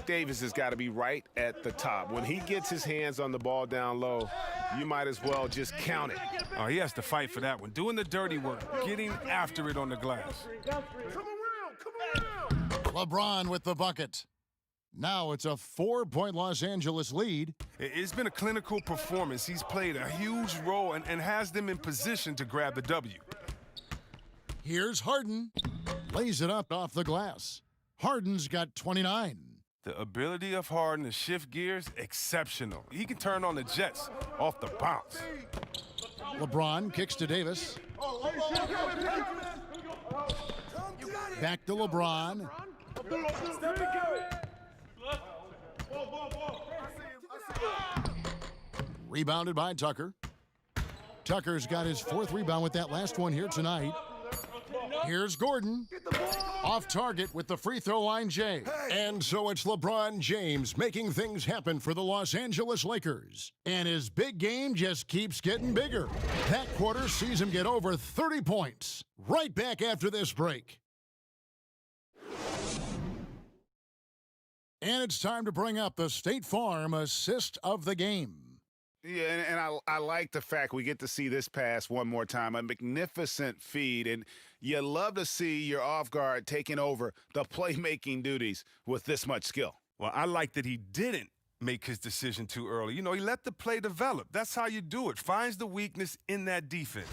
Davis has got to be right at the top. When he gets his hands on the ball down low, you might as well just count it. Oh, he has to fight for that one. Doing the dirty work, getting after it on the glass. LeBron with the bucket. Now it's a 4-point Los Angeles lead. It's been a clinical performance. He's played a huge role and has them in position to grab the W. Here's Harden. Lays it up off the glass. Harden's got 29. The ability of Harden to shift gears, exceptional. He can turn on the Jets off the bounce. LeBron kicks to Davis. Back to LeBron. Rebounded by Tucker. Tucker's got his 4th rebound with that last one here tonight. Here's Gordon. Off target with the free throw line, Jay. And so it's LeBron James making things happen for the Los Angeles Lakers. And his big game just keeps getting bigger. That quarter sees him get over 30 points. Right back after this break. And it's time to bring up the State Farm assist of the game. Yeah, and I like the fact we get to see this pass one more time. A magnificent feed, and you love to see your off guard taking over the playmaking duties with this much skill. Well, I like that he didn't make his decision too early. You know, he let the play develop. That's how you do it. Finds the weakness in that defense.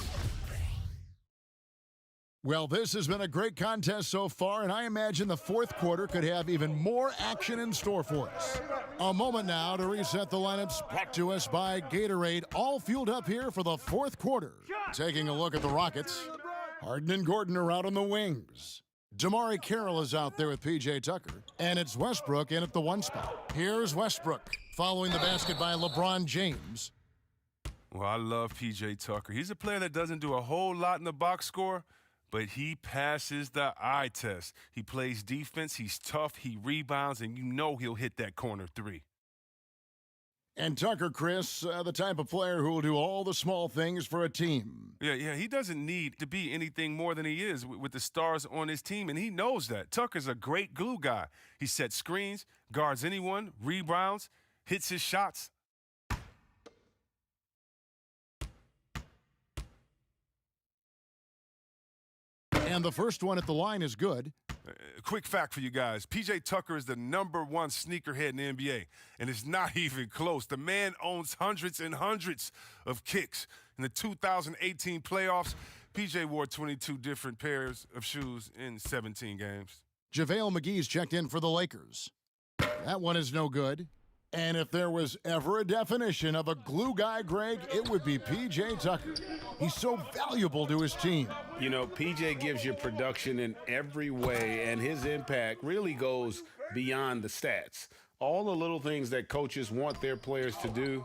Well, this has been a great contest so far, and I imagine the fourth quarter could have even more action in store for us. A moment now to reset the lineups, brought to us by Gatorade, all fueled up here for the fourth quarter. Taking a look at the Rockets, Harden and Gordon are out on the wings. Damari Carroll is out there with P.J. Tucker, and it's Westbrook in at the 1 spot. Here's Westbrook, following the basket by LeBron James. Well, I love P.J. Tucker. He's a player that doesn't do a whole lot in the box score, but he passes the eye test. He plays defense, he's tough, he rebounds, and you know he'll hit that corner 3. And Tucker, Chris, the type of player who will do all the small things for a team. Yeah, he doesn't need to be anything more than he is with the stars on his team, and he knows that. Tucker's a great glue guy. He sets screens, guards anyone, rebounds, hits his shots. And the first one at the line is good. Quick fact for you guys. P.J. Tucker is the #1 sneakerhead in the NBA, and it's not even close. The man owns hundreds and hundreds of kicks. In the 2018 playoffs, P.J. wore 22 different pairs of shoes in 17 games. JaVale McGee's checked in for the Lakers. That one is no good. And if there was ever a definition of a glue guy, Greg, it would be P.J. Tucker. He's so valuable to his team. You know, P.J. gives you production in every way, and his impact really goes beyond the stats. All the little things that coaches want their players to do,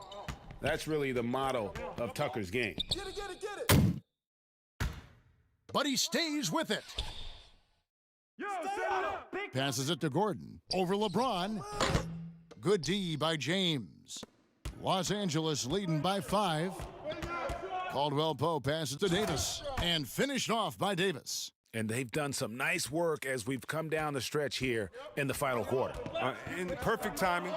that's really the motto of Tucker's game. Get it. But he stays with it. Passes it to Gordon. Over LeBron. Good D by James. Los Angeles leading by 5. Caldwell Pope passes to Davis and finished off by Davis. And they've done some nice work as we've come down the stretch here in the final quarter. In perfect timing,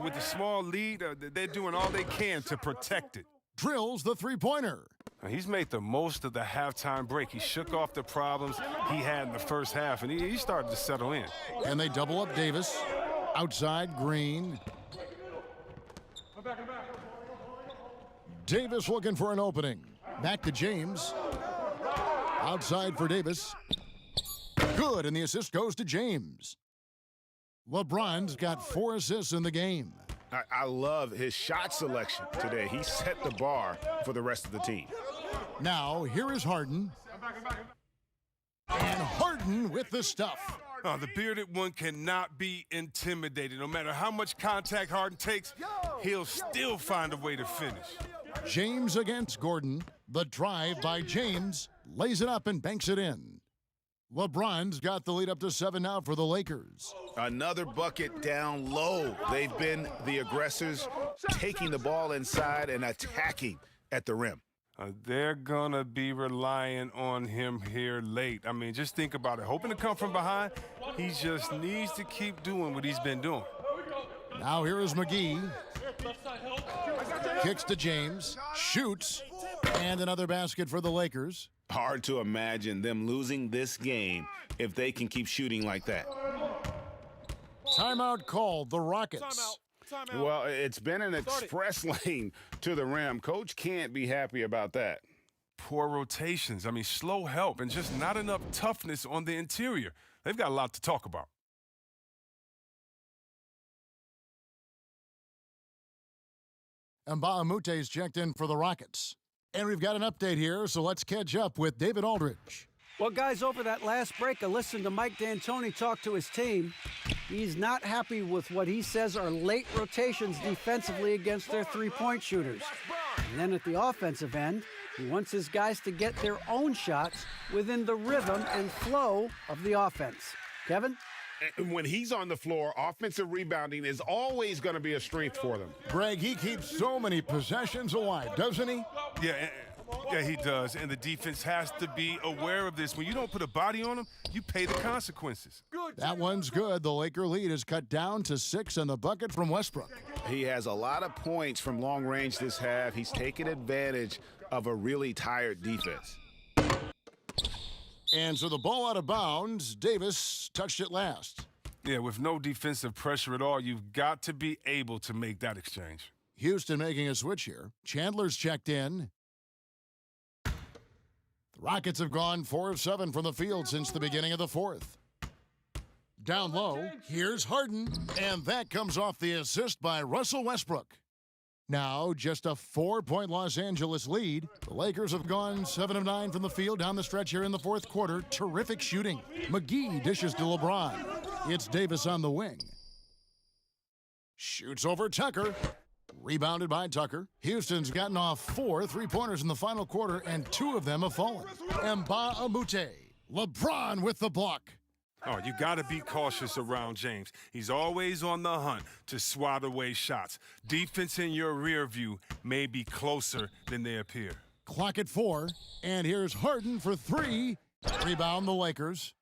with a small lead, they're doing all they can to protect it. Drills the three-pointer. He's made the most of the halftime break. He shook off the problems he had in the first half, and he started to settle in. And they double up Davis. Outside, Green. Davis looking for an opening. Back to James. Outside for Davis. Good, and the assist goes to James. LeBron's got 4 assists in the game. I love his shot selection today. He set the bar for the rest of the team. Now, here is Harden. And Harden with the stuff. Oh, the bearded one cannot be intimidated. No matter how much contact Harden takes, he'll still find a way to finish. James against Gordon. The drive by James. Lays it up and banks it in. LeBron's got the lead up to 7 now for the Lakers. Another bucket down low. They've been the aggressors, taking the ball inside and attacking at the rim. They're going to be relying on him here late. I mean, just think about it. Hoping to come from behind, he just needs to keep doing what he's been doing. Now here is McGee. Kicks to James. Shoots. And another basket for the Lakers. Hard to imagine them losing this game if they can keep shooting like that. Timeout called, the Rockets. Timeout. Well, it's been an express lane to the rim. Coach can't be happy about that. Poor rotations. I mean, slow help and just not enough toughness on the interior. They've got a lot to talk about. And Mbah-a-Moute's checked in for the Rockets. And we've got an update here, so let's catch up with David Aldridge. Well, guys, over that last break, I listened to Mike D'Antoni talk to his team. He's not happy with what he says are late rotations defensively against their three-point shooters. And then at the offensive end, he wants his guys to get their own shots within the rhythm and flow of the offense. Kevin? And when he's on the floor, offensive rebounding is always going to be a strength for them. Greg, he keeps so many possessions alive, doesn't he? Yeah, he does. And the defense has to be aware of this. When you don't put a body on him, you pay the consequences. That one's good. The Laker lead is cut down to 6 and the bucket from Westbrook. He has a lot of points from long range this half. He's taken advantage of a really tired defense. And so the ball out of bounds. Davis touched it last. Yeah, with no defensive pressure at all, you've got to be able to make that exchange. Houston making a switch here. Chandler's checked in. The Rockets have gone 4 of 7 from the field since the beginning of the fourth. Down low, here's Harden, and that comes off the assist by Russell Westbrook. Now, just a 4-point Los Angeles lead. The Lakers have gone 7 of 9 from the field down the stretch here in the fourth quarter. Terrific shooting. McGee dishes to LeBron. It's Davis on the wing. Shoots over Tucker. Rebounded by Tucker. Houston's gotten off 4 3-pointers in the final quarter, and 2 of them have fallen. Mbamute. LeBron with the block. Oh, you got to be cautious around James. He's always on the hunt to swat away shots. Defense in your rear view may be closer than they appear. Clock at 4, and here's Harden for 3. Rebound the Lakers.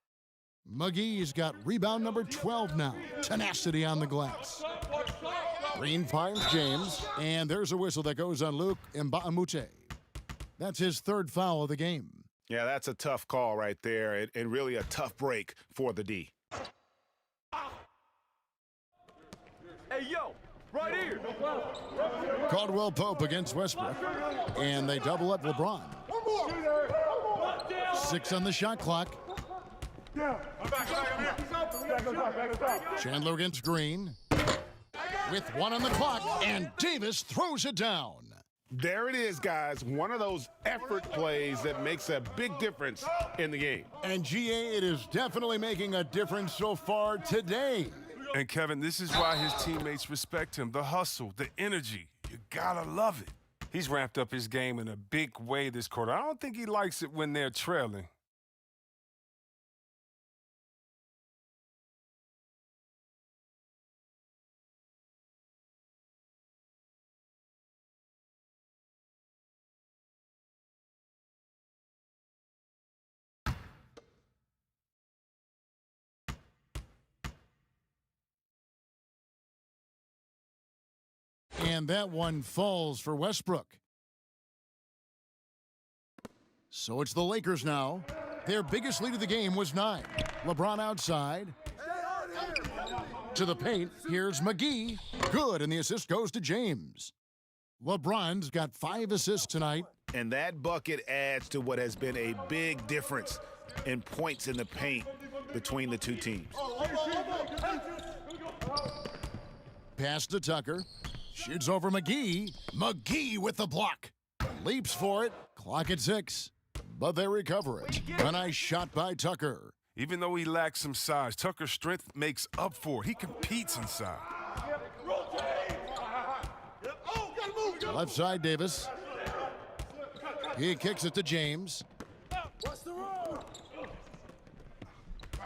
McGee's got rebound number 12 now. Tenacity on the glass. Green fires James, and there's a whistle that goes on Luke Mbamute. That's his 3rd foul of the game. Yeah, that's a tough call right there, and really a tough break for the D. Hey, yo, right here. Caldwell Pope against Westbrook, and they double up LeBron. 6 on the shot clock. Chandler against Green. With 1 on the clock, and Davis throws it down. There it is, guys. One of those effort plays that makes a big difference in the game. And GA, it is definitely making a difference so far today. And Kevin, this is why his teammates respect him. The hustle, the energy. You gotta love it. He's ramped up his game in a big way this quarter. I don't think he likes it when they're trailing. And that one falls for Westbrook. So it's the Lakers now. Their biggest lead of the game was 9. LeBron outside. To the paint. Here's McGee. Good, and the assist goes to James. LeBron's got 5 assists tonight. And that bucket adds to what has been a big difference in points in the paint between the two teams. Pass to Tucker. Shoots over McGee. McGee with the block. Leaps for it. Clock at 6. But they recover it. A nice shot by Tucker. Even though he lacks some size, Tucker's strength makes up for it. He competes inside. Left side, Davis. He kicks it to James.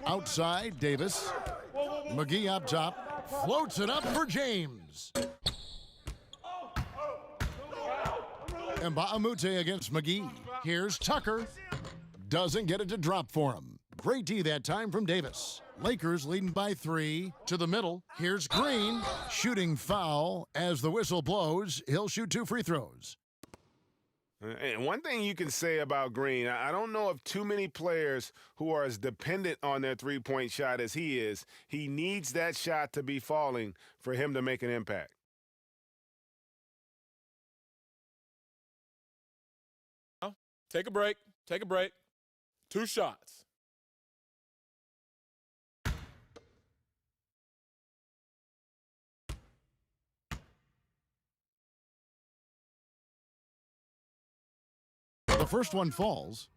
Outside, Davis. McGee up top. Floats it up for James. Mbamute against McGee. Here's Tucker. Doesn't get it to drop for him. Great D that time from Davis. Lakers leading by 3 to the middle. Here's Green. Shooting foul as the whistle blows. He'll shoot 2 free throws. And one thing you can say about Green, I don't know of too many players who are as dependent on their three-point shot as he is. He needs that shot to be falling for him to make an impact. Take a break. Take a break. 2 shots. The first one falls.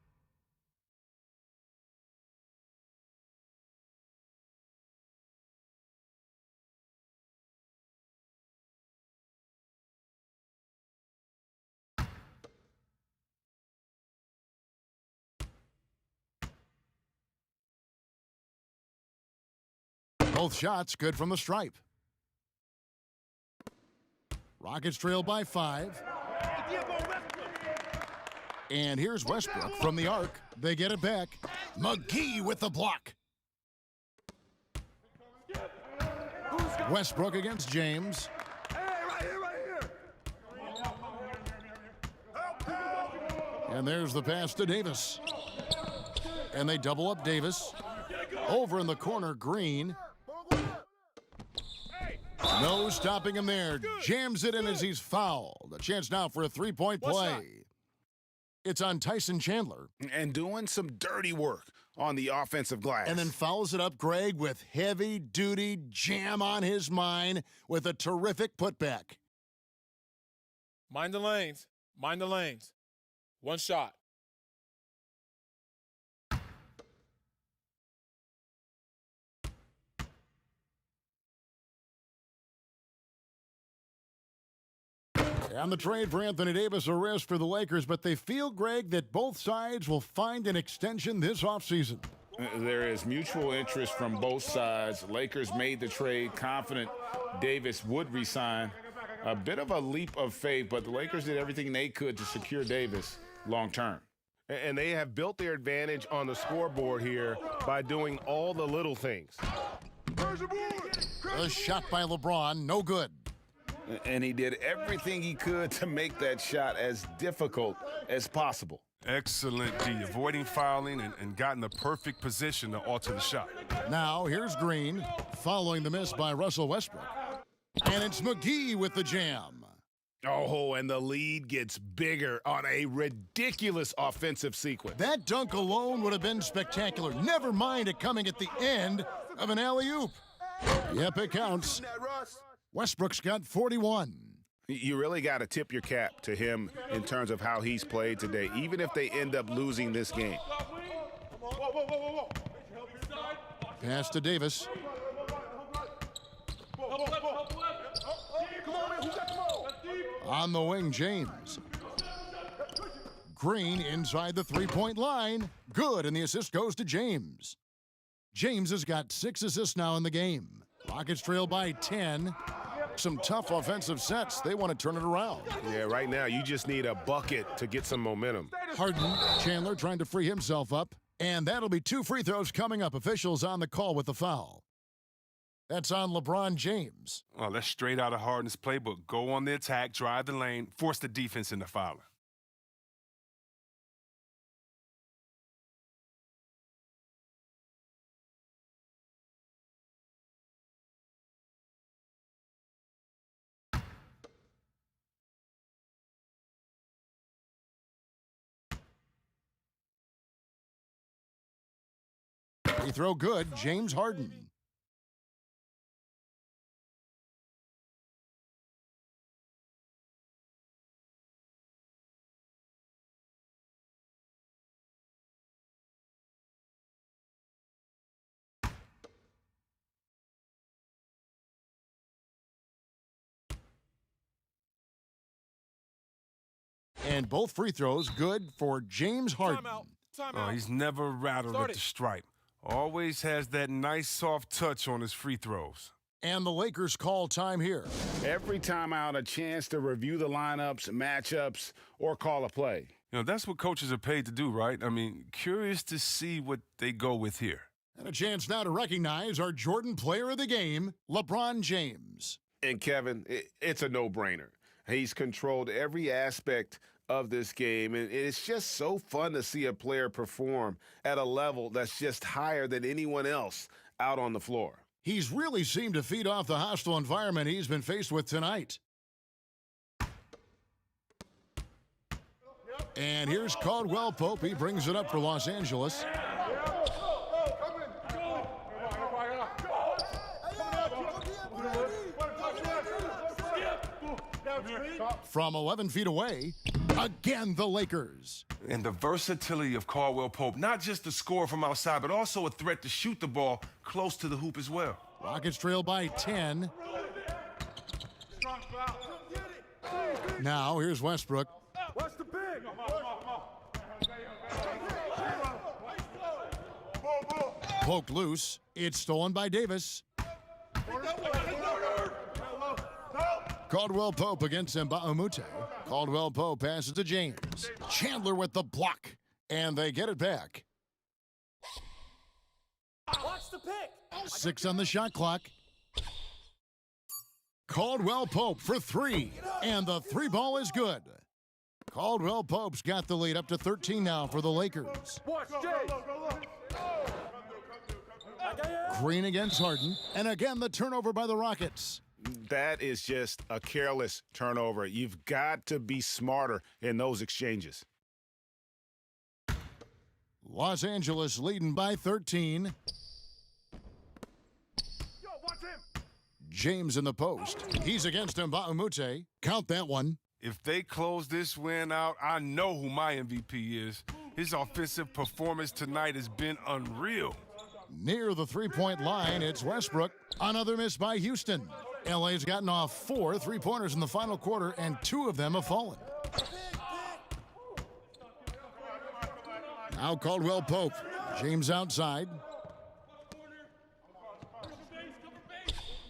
Both shots good from the stripe. Rockets trail by 5. And here's Westbrook from the arc. They get it back. McGee with the block. Westbrook against James. And there's the pass to Davis. And they double up Davis. Over in the corner, Green. No stopping him there. Jams it in as he's fouled. A chance now for a three-point play. It's on Tyson Chandler. And doing some dirty work on the offensive glass. And then fouls it up, Greg, with heavy-duty jam on his mind with a terrific putback. Mind the lanes. Mind the lanes. One shot. And the trade for Anthony Davis a risk for the Lakers, but they feel, Greg, that both sides will find an extension this offseason. There is mutual interest from both sides. Lakers made the trade confident Davis would resign. A bit of a leap of faith, but the Lakers did everything they could to secure Davis long term. And they have built their advantage on the scoreboard here by doing all the little things. A shot by LeBron, no good. And he did everything he could to make that shot as difficult as possible. Excellent D, avoiding fouling and got in the perfect position to alter the shot. Now here's Green, following the miss by Russell Westbrook. And it's McGee with the jam. Oh, and the lead gets bigger on a ridiculous offensive sequence. That dunk alone would have been spectacular. Never mind it coming at the end of an alley-oop. Yep, it counts. Westbrook's got 41. You really got to tip your cap to him in terms of how he's played today, even if they end up losing this game. Pass to Davis. On the wing, James. Green inside the three-point line. Good, and the assist goes to James. James has got 6 assists now in the game. Rockets trail by 10. Some tough offensive sets. They want to turn it around. Yeah, right now you just need a bucket to get some momentum. Harden, Chandler trying to free himself up. And that'll be 2 free throws coming up. Officials on the call with the foul. That's on LeBron James. Oh, that's straight out of Harden's playbook. Go on the attack, drive the lane, force the defense into fouling. Free throw good, James Harden. And both free throws good for James Harden. Oh, he's never rattled at the stripe. Always has that nice soft touch on his free throws. And the Lakers call time here. Every time out, a chance to review the lineups, matchups, or call a play. You know, that's what coaches are paid to do, right? I mean, curious to see what they go with here. And a chance now to recognize our Jordan player of the game, LeBron James. And Kevin, it's a no-brainer. He's controlled every aspect of this game, and it's just so fun to see a player perform at a level that's just higher than anyone else out on the floor. He's really seemed to feed off the hostile environment he's been faced with tonight. And here's Caldwell Pope. He brings it up for Los Angeles. From 11 feet away, again the Lakers. And the versatility of Caldwell Pope, not just a scorer from outside, but also a threat to shoot the ball close to the hoop as well. Rockets trail by 10. Now here's Westbrook. What's the pick? Poked loose. It's stolen by Davis. Caldwell Pope against Mba'umute. Caldwell Pope passes to James. Chandler with the block. And they get it back. Watch the pick. 6 on the shot clock. Caldwell Pope for 3. And the 3 ball is good. Caldwell Pope's got the lead up to 13 now for the Lakers. Watch Jay. Green against Harden. And again, the turnover by the Rockets. That is just a careless turnover. You've got to be smarter in those exchanges. Los Angeles leading by 13. Yo, watch him. James in the post. He's against Mba'umute. Count that one. If they close this win out, I know who my MVP is. His offensive performance tonight has been unreal. Near the three-point line, it's Westbrook. Another miss by Houston. LA's gotten off 4 3-pointers in the final quarter, and 2 of them have fallen. Now Caldwell Pope. James outside.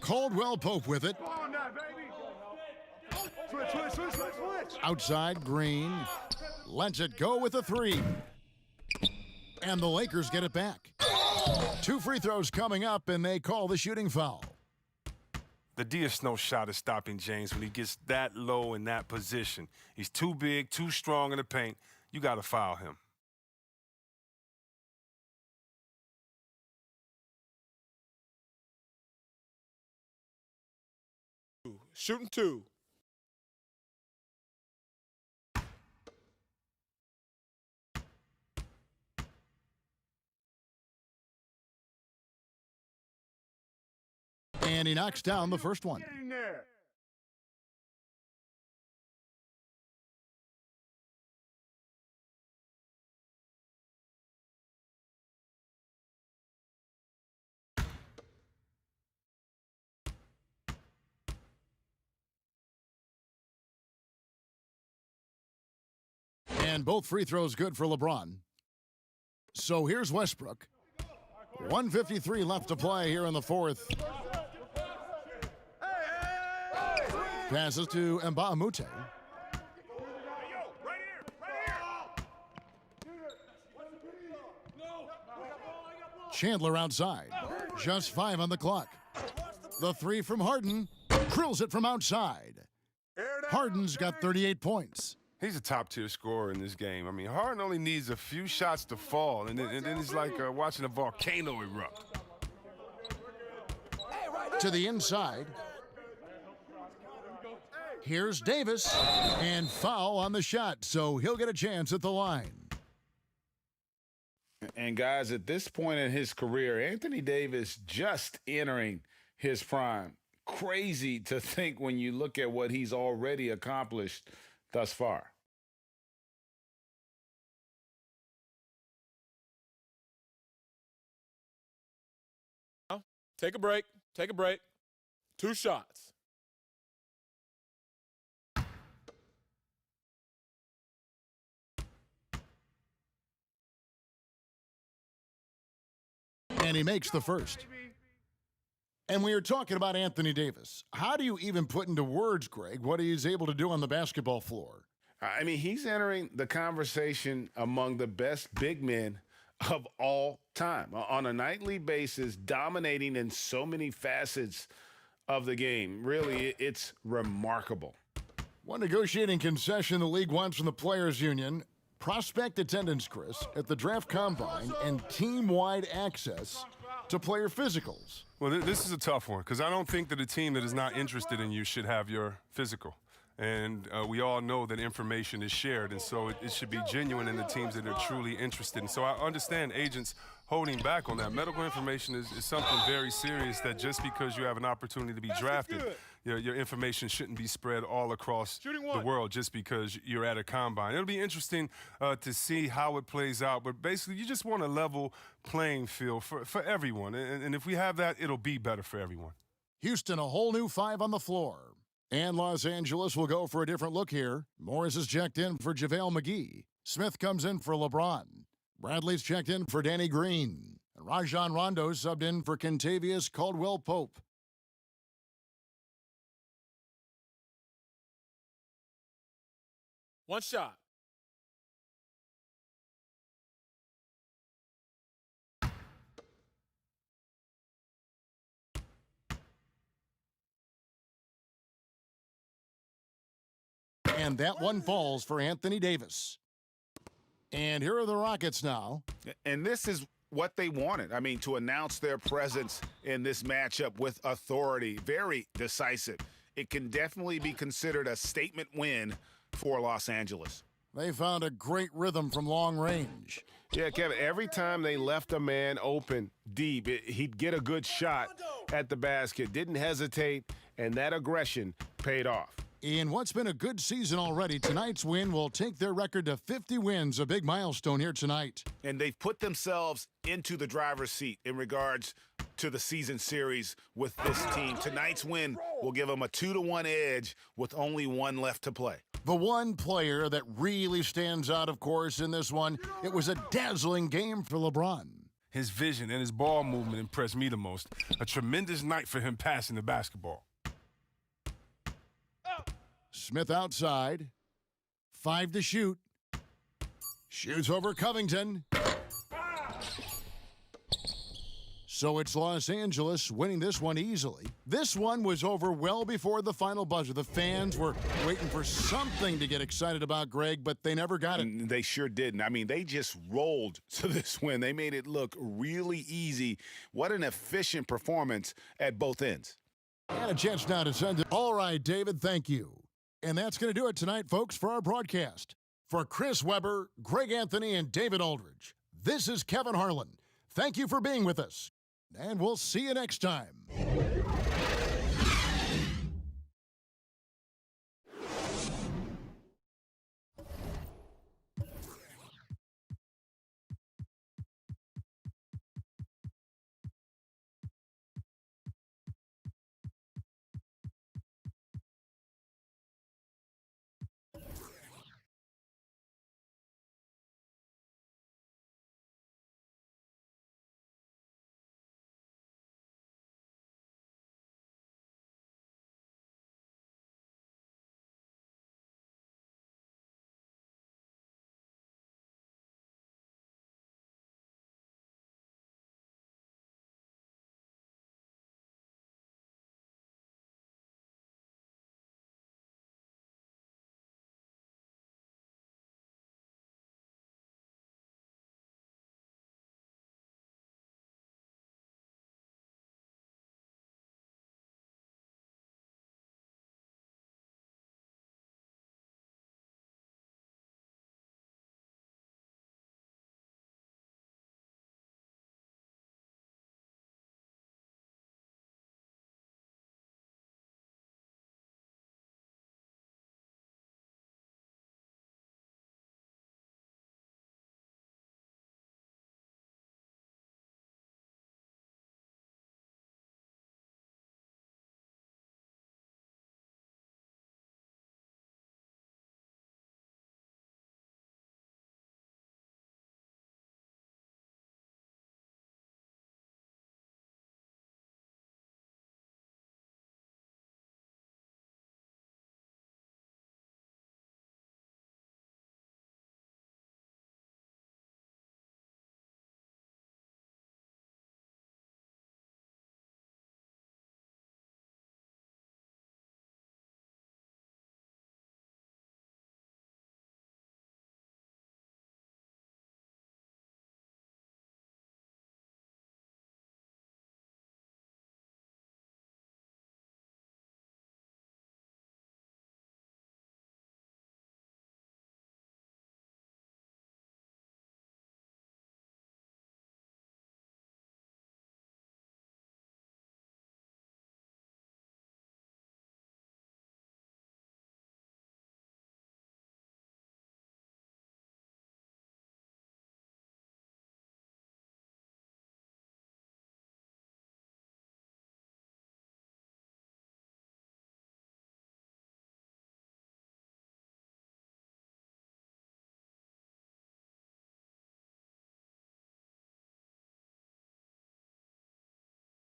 Caldwell Pope with it. Outside, Green. Lets it go with a 3. And the Lakers get it back. 2 free throws coming up, and they call the shooting foul. The Snow shot is stopping James when he gets that low in that position. He's too big, too strong in the paint. You got to foul him. Shooting 2. And he knocks down the first one. And both free throws good for LeBron. So here's Westbrook. 1:53 left to play here in the fourth. Passes to Mbamute. Chandler outside. Just 5 on the clock. The 3 from Harden. Drills it from outside. Harden's got 38 points. He's a top-tier scorer in this game. I mean, Harden only needs a few shots to fall, and then it's like watching a volcano erupt. To the inside. Here's Davis, and foul on the shot, so he'll get a chance at the line. And, guys, at this point in his career, Anthony Davis just entering his prime. Crazy to think when you look at what he's already accomplished thus far. Take a break. Take a break. 2 shots. And he makes the first. And we are talking about Anthony Davis. How do you even put into words, Greg, what he's able to do on the basketball floor? I mean, he's entering the conversation among the best big men of all time on a nightly basis, dominating in so many facets of the game. Really, it's remarkable. One negotiating concession the league wants from the Players Union: prospect attendance, Chris, at the draft combine and team-wide access to player physicals. Well, this is a tough one because I don't think that a team that is not interested in you should have your physical. And we all know that information is shared, and so it should be genuine in the teams that are truly interested. And so I understand agents holding back on that. Medical information is something very serious that just because you have an opportunity to be drafted, your information shouldn't be spread all across the world just because you're at a combine. It'll be interesting to see how it plays out, but basically you just want a level playing field for everyone. And if we have that, it'll be better for everyone. Houston, a whole new 5 on the floor. And Los Angeles will go for a different look here. Morris is checked in for JaVale McGee. Smith comes in for LeBron. Bradley's checked in for Danny Green. And Rajon Rondo subbed in for Kentavious Caldwell-Pope. One shot. And that one falls for Anthony Davis. And here are the Rockets now. And this is what they wanted. I mean, to announce their presence in this matchup with authority, very decisive. It can definitely be considered a statement win for Los Angeles. They found a great rhythm from long range. Yeah, Kevin, every time they left a man open deep, he'd get a good shot at the basket. Didn't hesitate, and that aggression paid off. In what's been a good season already, tonight's win will take their record to 50 wins, a big milestone here tonight. And they've put themselves into the driver's seat in regards to the season series with this team. Tonight's win will give them a 2-1 edge with only one left to play. The one player that really stands out, of course, in this one, it was a dazzling game for LeBron. His vision and his ball movement impressed me the most. A tremendous night for him passing the basketball. Smith outside. 5 to shoot. Shoots over Covington. So it's Los Angeles winning this one easily. This one was over well before the final buzzer. The fans were waiting for something to get excited about, Greg, but they never got it. And they sure didn't. I mean, they just rolled to this win. They made it look really easy. What an efficient performance at both ends. And a chance now to send it. All right, David, thank you. And that's going to do it tonight, folks, for our broadcast. For Chris Webber, Greg Anthony, and David Aldridge, this is Kevin Harlan. Thank you for being with us, and we'll see you next time.